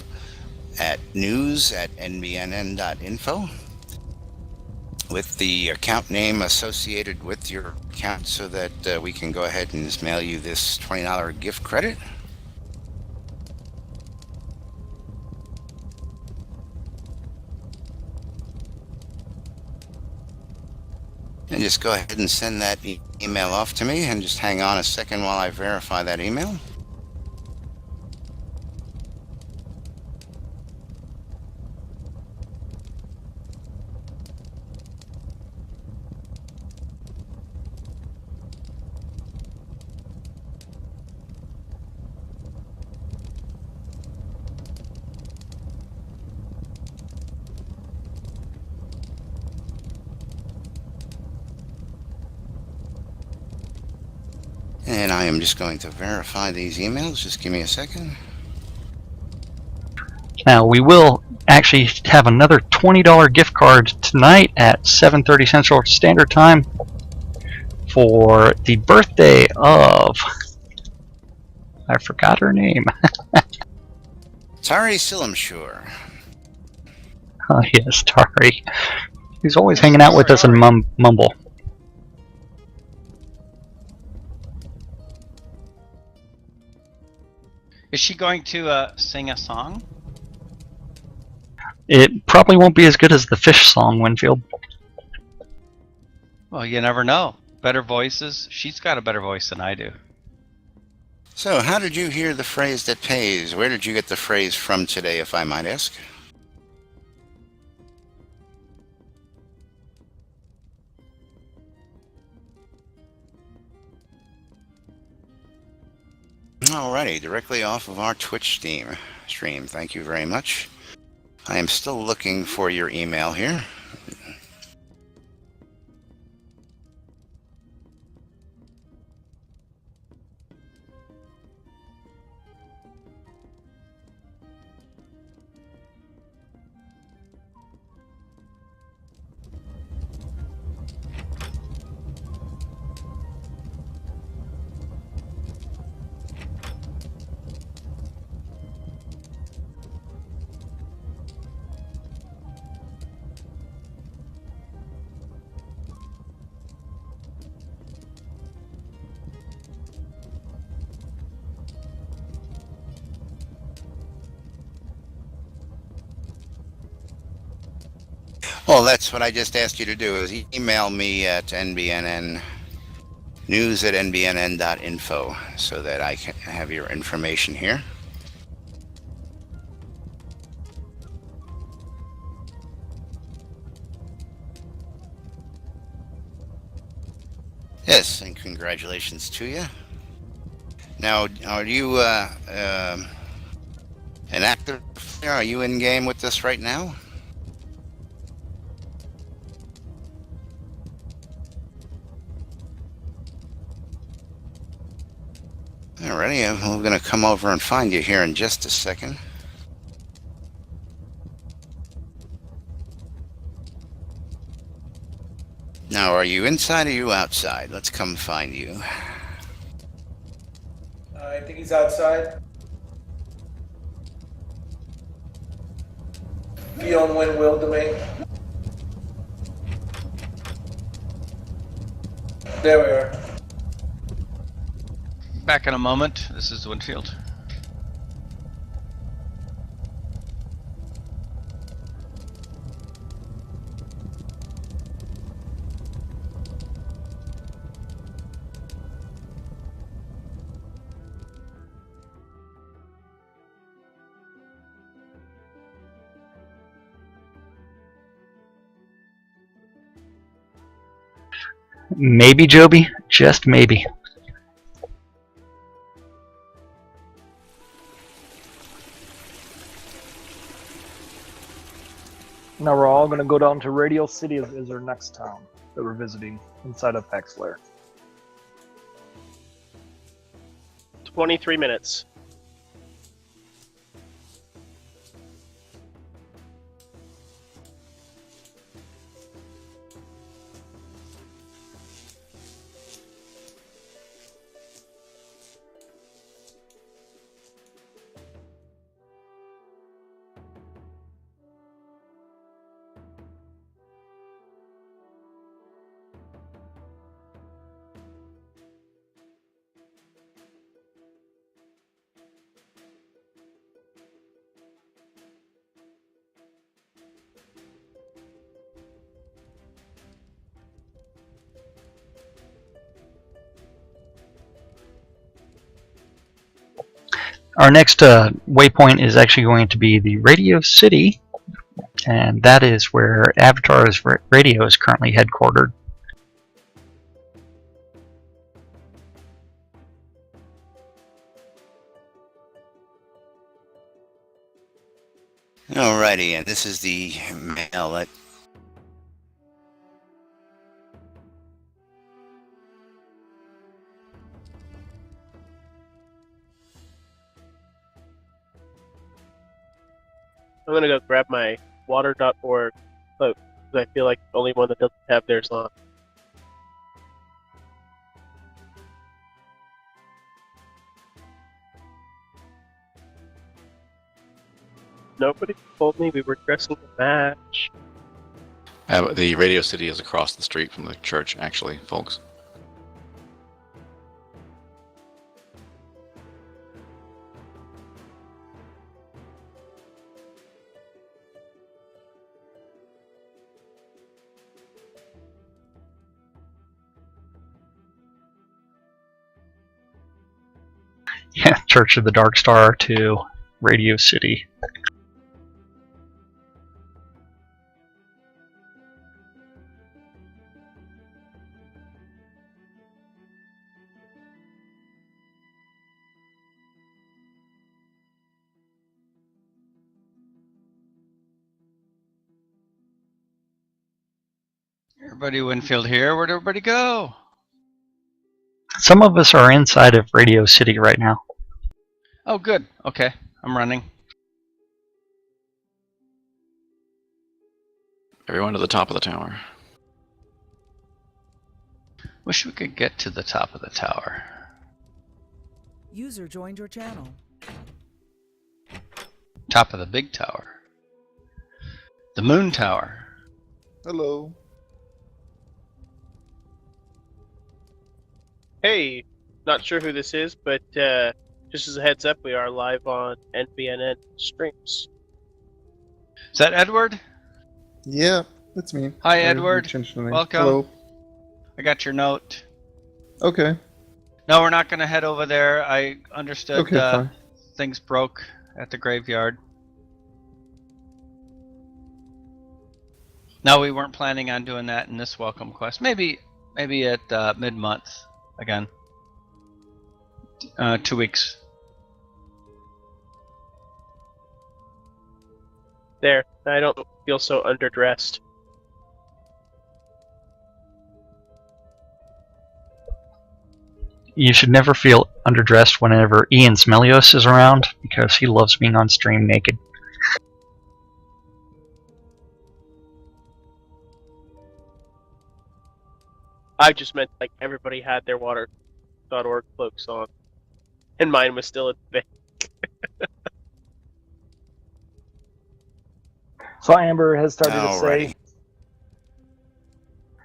[SPEAKER 1] at news@nbnn.info with the account name associated with your account so that we can go ahead and just mail you this $20 gift credit. And just go ahead and send that email off to me, and just hang on a second while I verify that email. And I am just going to verify these emails. Just give me a second.
[SPEAKER 5] Now, we will actually have another $20 gift card tonight at 7:30 Central Standard Time for the birthday of... I forgot her name.
[SPEAKER 1] Tari Silamshur.
[SPEAKER 5] Oh, yes, Tari. He's always hanging out with us in Mumble.
[SPEAKER 8] Is she going to sing a song?
[SPEAKER 5] It probably won't be as good as the Fish song, Winfield.
[SPEAKER 8] Well, you never know. Better voices. She's got a better voice than I do.
[SPEAKER 1] So, how did you hear the phrase that pays? Where did you get the phrase from today, if I might ask? Alrighty, directly off of our Twitch stream. Thank you very much. I am still looking for your email here. Well, that's what I just asked you to do, is email me at NBNN, news@nbnn.info, so that I can have your information here. Yes, and congratulations to you. Now, are you an active player? Are you in game with this right now? Alrighty, we're going to come over and find you here in just a second. Now, are you inside or are you outside? Let's come find you.
[SPEAKER 7] I think he's outside. Fion Win Will Domain. There we are.
[SPEAKER 8] Back in a moment. This is Winfield.
[SPEAKER 5] Maybe, Joby. Just maybe.
[SPEAKER 4] Now we're all going to go down to Radio City as our next town that we're visiting inside of Paxlair.
[SPEAKER 2] 23 minutes.
[SPEAKER 5] Our next waypoint is actually going to be the Radio City, and that is where Avatar's radio is currently headquartered.
[SPEAKER 1] Alrighty, and this is the mail that
[SPEAKER 2] I'm gonna go grab my water.org cloak because I feel like the only one that doesn't have theirs on. Nobody told me we were dressing to match.
[SPEAKER 13] The Radio City is across the street from the church, actually, folks.
[SPEAKER 5] Yeah, Church of the Dark Star to Radio City.
[SPEAKER 8] Everybody Winfield here. Where'd everybody go?
[SPEAKER 5] Some of us are inside of Radio City right now.
[SPEAKER 8] Oh, good. Okay, I'm running.
[SPEAKER 13] Everyone to the top of the tower.
[SPEAKER 8] Wish we could get to the top of the tower.
[SPEAKER 11] User joined your channel.
[SPEAKER 8] Top of the big tower. The moon tower.
[SPEAKER 14] Hello.
[SPEAKER 2] Hey, not sure who this is, but just as a heads up, we are live on NBNN streams.
[SPEAKER 8] Is that Edward?
[SPEAKER 14] Yeah, that's me.
[SPEAKER 8] Hi, Edward. Welcome.
[SPEAKER 14] Hello.
[SPEAKER 8] I got your note.
[SPEAKER 14] Okay.
[SPEAKER 8] No, we're not going to head over there. I understood
[SPEAKER 14] Okay, fine.
[SPEAKER 8] things broke at the graveyard. No, we weren't planning on doing that in this welcome quest. Maybe at mid-month again. 2 weeks.
[SPEAKER 2] There, I don't feel so underdressed.
[SPEAKER 5] You should never feel underdressed whenever Ian Smelios is around, because he loves being on stream naked.
[SPEAKER 2] I just meant like everybody had their water.org cloaks on, and mine was still a thing.
[SPEAKER 4] So Amber has started to say,
[SPEAKER 1] Alrighty.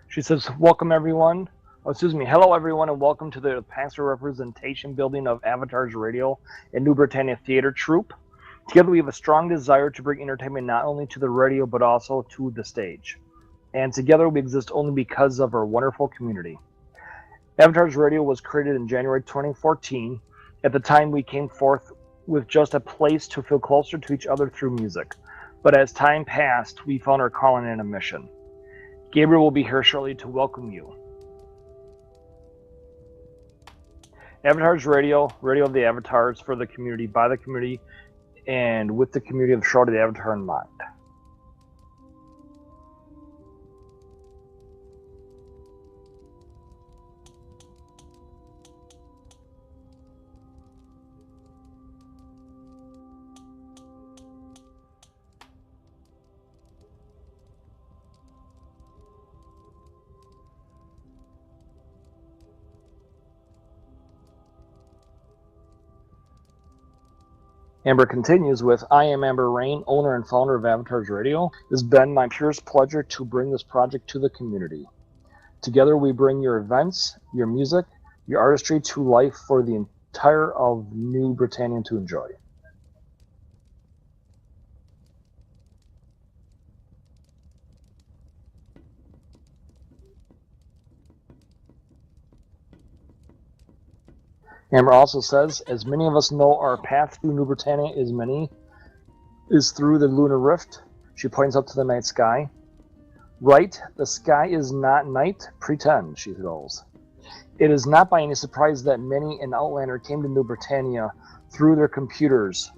[SPEAKER 4] she says, welcome everyone. Oh, excuse me. Hello everyone and welcome to the Pastor Representation Building of Avatar's Radio and New Britannia Theater Troupe. Together we have a strong desire to bring entertainment not only to the radio but also to the stage. And together we exist only because of our wonderful community. Avatar's Radio was created in January 2014. At the time we came forth with just a place to feel closer to each other through music. But as time passed, we found our calling and a mission. Gabriel will be here shortly to welcome you. Avatars Radio, radio of the avatars, for the community, by the community, and with the community of Shroud of the Avatar in mind. Amber continues with, I am Amber Rain, owner and founder of Avatars Radio. It has been my purest pleasure to bring this project to the community. Together we bring your events, your music, your artistry to life for the entire of New Britannia to enjoy. Amber also says, as many of us know, our path through New Britannia is through the lunar rift. She points up to the night sky. Right, the sky is not night, pretend, she goes. It is not by any surprise that many an Outlander came to New Britannia through their computers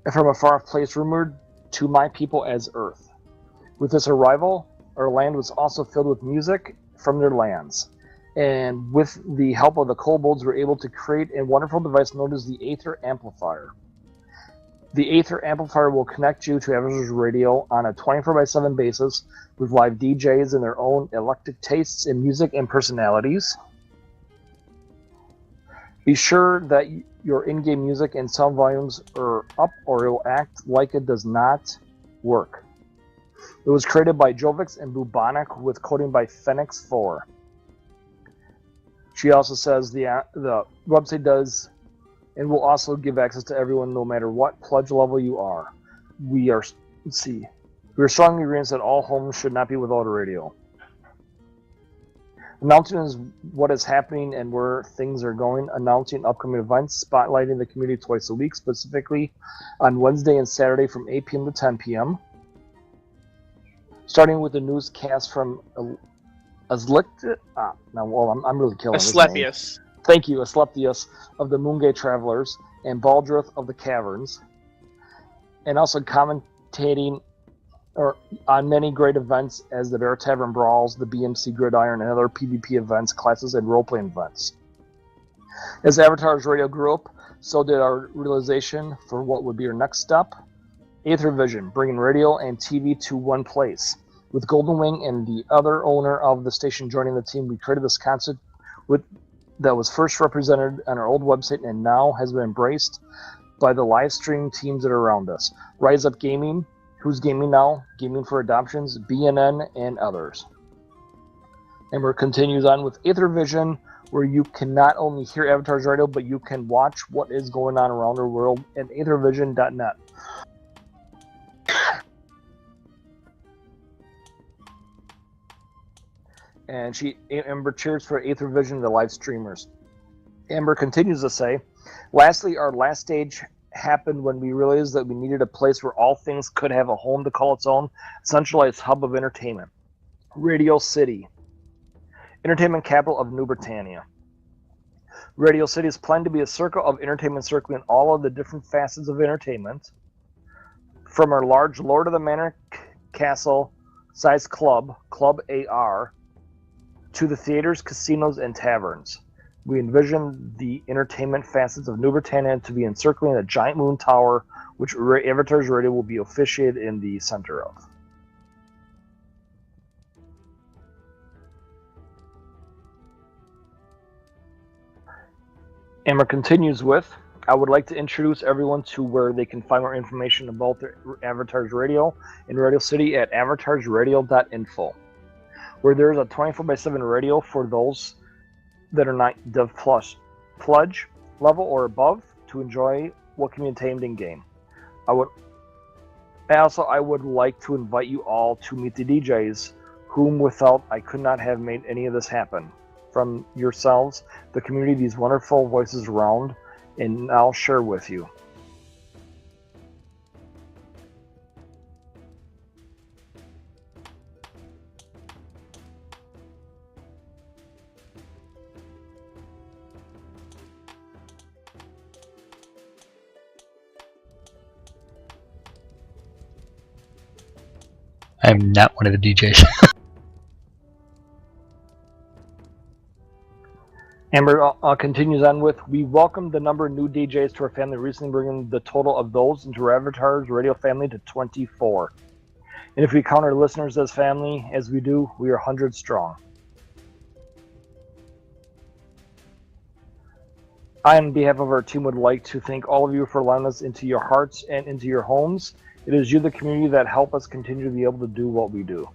[SPEAKER 4] and from a far-off place rumored to my people as Earth. With this arrival, our land was also filled with music from their lands. And with the help of the kobolds, we were able to create a wonderful device known as the Aether Amplifier. The Aether Amplifier will connect you to Avatars Radio on a 24/7 basis with live DJs and their own eclectic tastes in music and personalities. Be sure that your in-game music and sound volumes are up or it will act like it does not work. It was created by Jovix and Bubonic with coding by Phoenix 4. She also says the website does and will also give access to everyone no matter what pledge level you are. We are strongly convinced that all homes should not be without a radio. Announcing is what is happening and where things are going, announcing upcoming events, spotlighting the community twice a week, specifically on Wednesday and Saturday from 8 p.m. to 10 p.m. Starting with the newscast from I'm really killing this name.
[SPEAKER 2] Asclepius.
[SPEAKER 4] Thank you, Asclepius of the Moongate Travelers and Baldrith of the Caverns, and also commentating on many great events as the Bear Tavern Brawls, the BMC Gridiron, and other PvP events, classes, and role-playing events. As Avatars Radio grew up, so did our realization for what would be our next step. Aether Vision, bringing radio and TV to one place. With Golden Wing and the other owner of the station joining the team, we created this concept that was first represented on our old website and now has been embraced by the live stream teams that are around us. Rise Up Gaming, Who's Gaming Now, Gaming for Adoptions, BNN, and others. And we're continues on with Aether Vision, where you can not only hear Avatars Radio, but you can watch what is going on around the world at aethervision.net. And Amber cheers for Aether Vision, the live streamers. Amber continues to say, lastly, our last stage happened when we realized that we needed a place where all things could have a home to call its own, centralized hub of entertainment. Radio City, entertainment capital of New Britannia. Radio City is planned to be a circle of entertainment circling all of the different facets of entertainment, from our large Lord of the Manor Castle size club, Club AR, to the theaters, casinos, and taverns. We envision the entertainment facets of New Britannia to be encircling a giant moon tower, which Avatars Radio will be officiated in the center of. Amber continues with, I would like to introduce everyone to where they can find more information about their Avatars Radio in Radio City at avatarsradio.info, where there is a 24/7 radio for those that are not Dev Plus pledge level or above to enjoy what can be obtained in game. I would like to invite you all to meet the DJs, whom without I could not have made any of this happen. From yourselves, the community, these wonderful voices around, and I'll share with you.
[SPEAKER 5] I'm not one of the DJs.
[SPEAKER 4] Amber continues on with, we welcome the number of new DJs to our family, recently bringing the total of those into our Avatar's radio family to 24. And if we count our listeners as family, as we do, we are 100 strong. I, on behalf of our team, would like to thank all of you for allowing us into your hearts and into your homes. It is you, the community, that help us continue to be able to do what we do.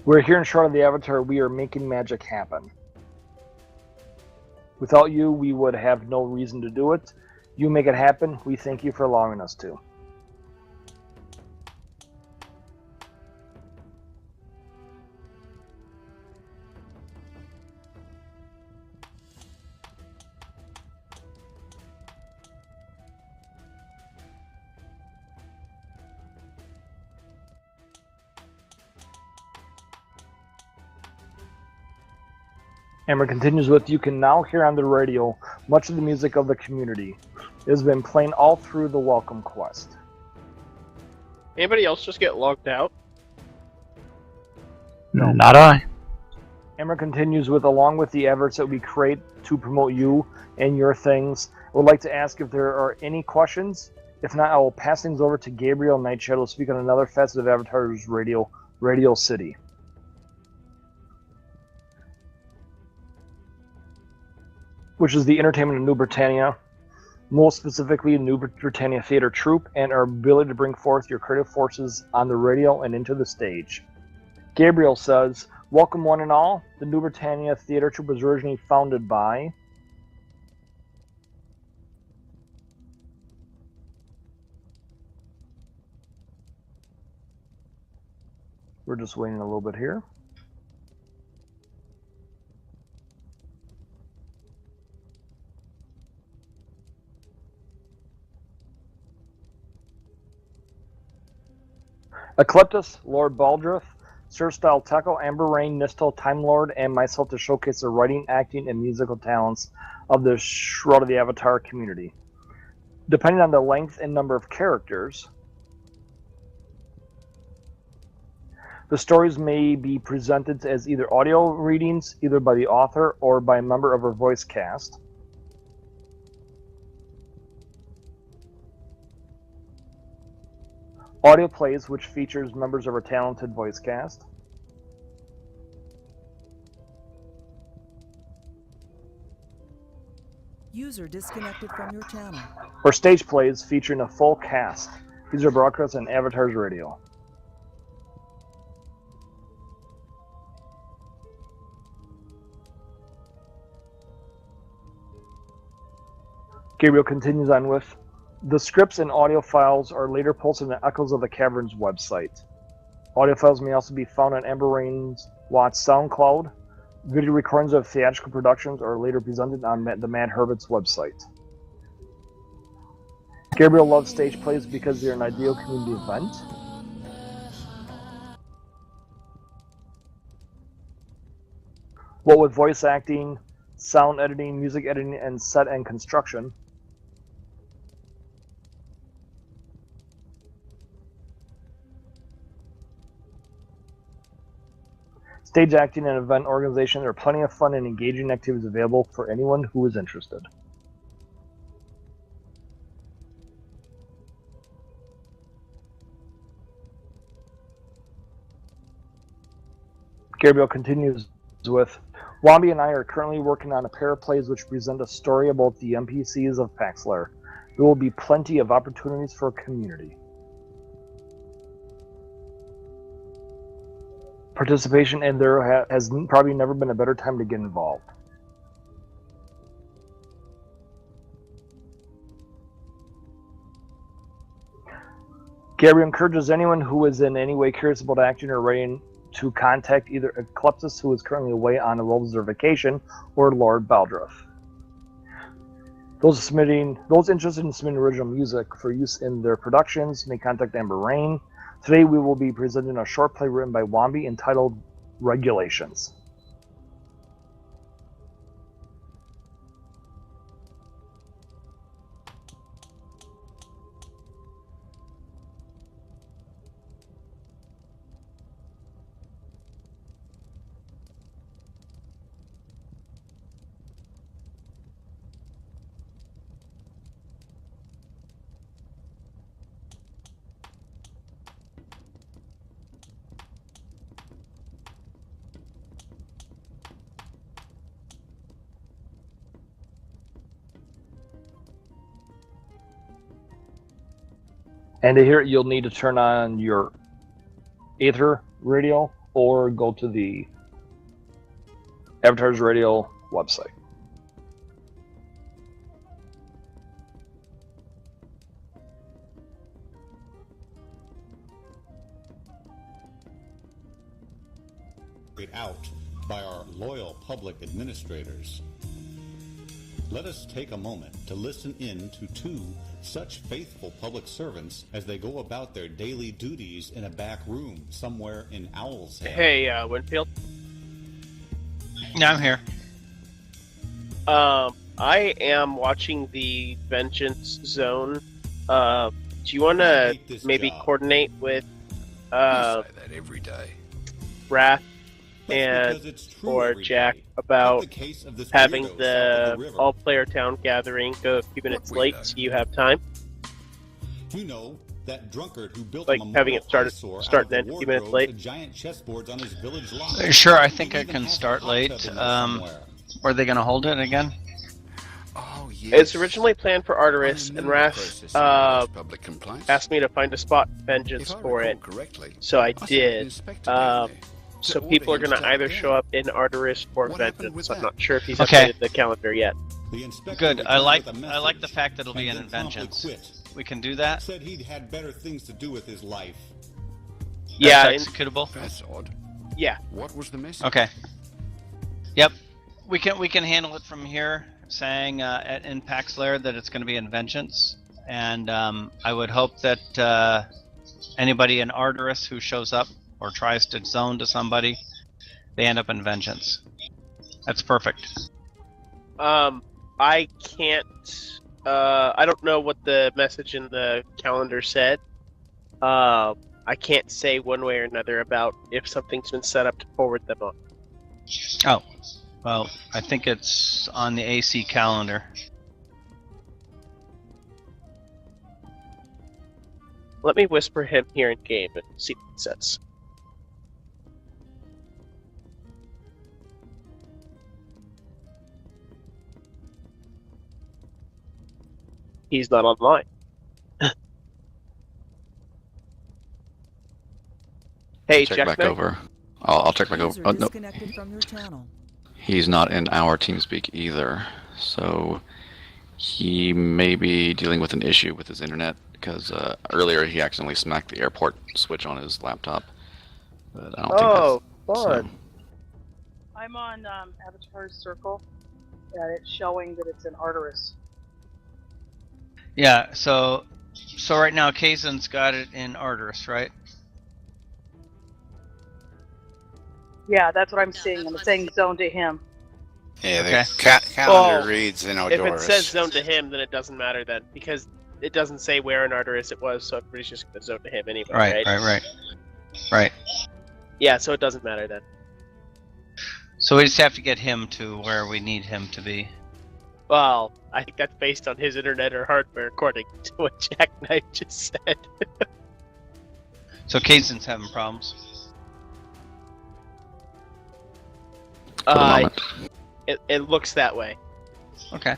[SPEAKER 4] We're here in Shroud of the Avatar. We are making magic happen. Without you, we would have no reason to do it. You make it happen. We thank you for allowing us to. Amber continues with, you can now hear on the radio much of the music of the community. It has been playing all through the welcome quest.
[SPEAKER 2] Anybody else just get logged out?
[SPEAKER 4] No.
[SPEAKER 5] Not I.
[SPEAKER 4] Amber continues with, along with the efforts that we create to promote you and your things, I would like to ask if there are any questions. If not, I will pass things over to Gabriel Nightshadow to speak on another facet of Avatar's Radio City. Which is the entertainment of New Britannia, most specifically New Britannia Theatre Troupe, and our ability to bring forth your creative forces on the radio and into the stage. Gabriel says, welcome one and all. The New Britannia Theatre Troupe was originally founded by we're just waiting a little bit here. Ecliptus, Lord Baldrith, Sir Style Tekel, Amber Rain, Nistel, Time Lord, and myself to showcase the writing, acting, and musical talents of the Shroud of the Avatar community. Depending on the length and number of characters, the stories may be presented as either audio readings, either by the author or by a member of her voice cast. Audio plays, which features members of our talented voice cast.
[SPEAKER 11] User disconnected from your channel.
[SPEAKER 4] Or stage plays featuring a full cast. These are broadcasts on Avatar's Radio. Gabriel continues on with, the scripts and audio files are later posted on the Echoes of the Caverns website. Audio files may also be found on Amber Rain's Watts SoundCloud. Video recordings of theatrical productions are later presented on the Mad Herbert's website. Gabriel loves stage plays because they're an ideal community event. What with voice acting, sound editing, music editing, and set and construction, stage acting and event organization, there are plenty of fun and engaging activities available for anyone who is interested. Gabriel continues with, Wambi and I are currently working on a pair of plays which present a story about the NPCs of Paxlar. There will be plenty of opportunities for community participation, and there has probably never been a better time to get involved. Gabriel encourages anyone who is in any way curious about acting or writing to contact either Ecliptus, who is currently away on a well-deserved vacation, or Lord Baldrith. Those interested in submitting original music for use in their productions may contact Amber Rain. Today we will be presenting a short play written by Wambi entitled Regulations. And to hear it, you'll need to turn on your Aether radio or go to the Avatars Radio website.
[SPEAKER 15] Out by our loyal public administrators. Let us take a moment to listen in to two such faithful public servants as they go about their daily duties in a back room somewhere in Owl's Head.
[SPEAKER 2] Hey, Winfield.
[SPEAKER 8] Yeah, I'm here.
[SPEAKER 2] I am watching the Vengeance Zone. Do you want to maybe coordinate with
[SPEAKER 16] I say that every day.
[SPEAKER 2] Wrath and or Jack about having the all-player town gathering go a few minutes late so you have time?
[SPEAKER 15] You know, that drunkard who built
[SPEAKER 2] like having it start and end a few minutes late.
[SPEAKER 15] Giant chessboards on his village lot.
[SPEAKER 8] Sure, I think I can start late. Are they going to hold it again?
[SPEAKER 16] Oh, yes.
[SPEAKER 2] It's originally planned for Arteris, and Wrath asked me to find a spot in Vengeance for it, so I did. So people are going to either show up in Arteris or Vengeance. I'm not sure if he's updated the calendar yet.
[SPEAKER 8] Good. I like the fact that it'll be in Vengeance. We can do that.
[SPEAKER 15] Said he'd had better things to do with his life.
[SPEAKER 2] Yeah,
[SPEAKER 8] that's executable.
[SPEAKER 16] That's odd.
[SPEAKER 2] Yeah.
[SPEAKER 16] What was the message?
[SPEAKER 8] Okay. Yep. We can handle it from here, saying at Impact's Lair that it's going to be in Vengeance, and I would hope that anybody in Arteris who shows up or tries to zone to somebody, they end up in Vengeance. That's perfect.
[SPEAKER 2] I can't. I don't know what the message in the calendar said. I can't say one way or another about if something's been set up to forward them on.
[SPEAKER 8] Oh, well, I think it's on the AC calendar.
[SPEAKER 2] Let me whisper him here in game and see what it says. He's not online. Hey,
[SPEAKER 13] check back over. I'll check back over. Oh, no.
[SPEAKER 11] Disconnected from your channel.
[SPEAKER 13] He's not in our TeamSpeak either, so he may be dealing with an issue with his internet because earlier he accidentally smacked the airport switch on his laptop. But I don't think that's
[SPEAKER 2] fun.
[SPEAKER 13] So.
[SPEAKER 3] I'm on Avatar's Circle, and it's showing that it's in Arteris.
[SPEAKER 8] Yeah, so right now Kazan's got it in Arteris, right?
[SPEAKER 3] Yeah, that's what I'm seeing. I'm saying zone to him.
[SPEAKER 1] Yeah,
[SPEAKER 8] Okay.
[SPEAKER 1] the calendar reads in Odoris.
[SPEAKER 2] If it says zone to him, then it doesn't matter then, because it doesn't say where in Arteris it was, so everybody's just going to zone to him anyway,
[SPEAKER 8] Right.
[SPEAKER 2] Yeah, so it doesn't matter then.
[SPEAKER 8] So we just have to get him to where we need him to be.
[SPEAKER 2] Well, I think that's based on his internet or hardware, according to what Jack Knight just said.
[SPEAKER 8] So Kazan's having problems.
[SPEAKER 2] It looks that way.
[SPEAKER 8] Okay.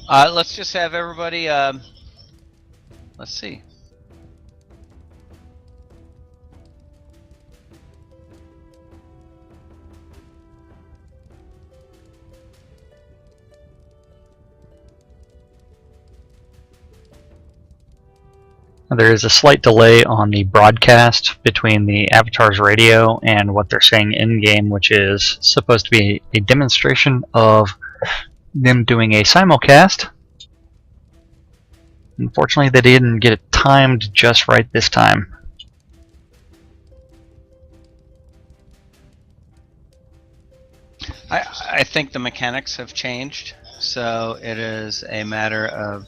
[SPEAKER 8] Let's just have everybody. Let's see.
[SPEAKER 5] There is a slight delay on the broadcast between the Avatar's radio and what they're saying in-game, which is supposed to be a demonstration of them doing a simulcast. Unfortunately, they didn't get it timed just right this time.
[SPEAKER 8] I think the mechanics have changed, so it is a matter of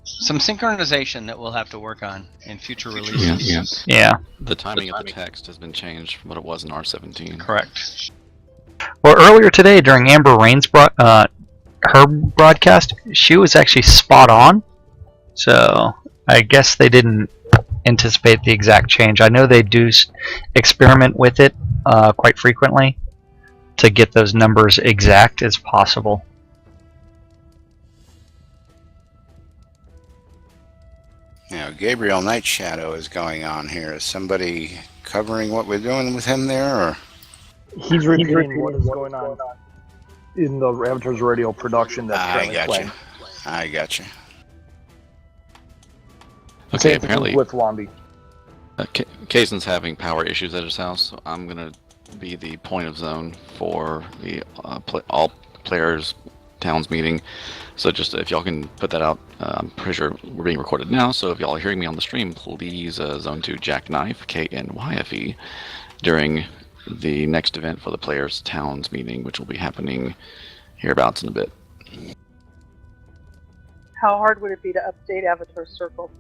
[SPEAKER 8] some synchronization that we'll have to work on in future releases.
[SPEAKER 5] Yeah.
[SPEAKER 13] The timing of the text has been changed from what it was in R17.
[SPEAKER 8] Correct.
[SPEAKER 5] Well, earlier today during Amber Rain's her broadcast, she was actually spot on. So I guess they didn't anticipate the exact change. I know they do experiment with it quite frequently to get those numbers exact as possible.
[SPEAKER 1] Now, Gabriel Nightshadow is going on here. Is somebody covering what we're doing with him there, or?
[SPEAKER 4] He's repeating what is going on in the Avatar's Radio production that's
[SPEAKER 1] I
[SPEAKER 4] currently
[SPEAKER 1] got
[SPEAKER 4] playing.
[SPEAKER 1] you. I got you.
[SPEAKER 13] Okay,
[SPEAKER 4] Same thing
[SPEAKER 13] apparently
[SPEAKER 4] with Wombi.
[SPEAKER 13] Kaysen's having power issues at his house, so I'm gonna be the point of zone for the all players towns meeting. So just if y'all can put that out, I'm pretty sure we're being recorded now. So if y'all are hearing me on the stream, please zone to Jackknife KNYFE during the next event for the players towns meeting, which will be happening hereabouts in a bit.
[SPEAKER 3] How hard would it be to update Avatar Circle?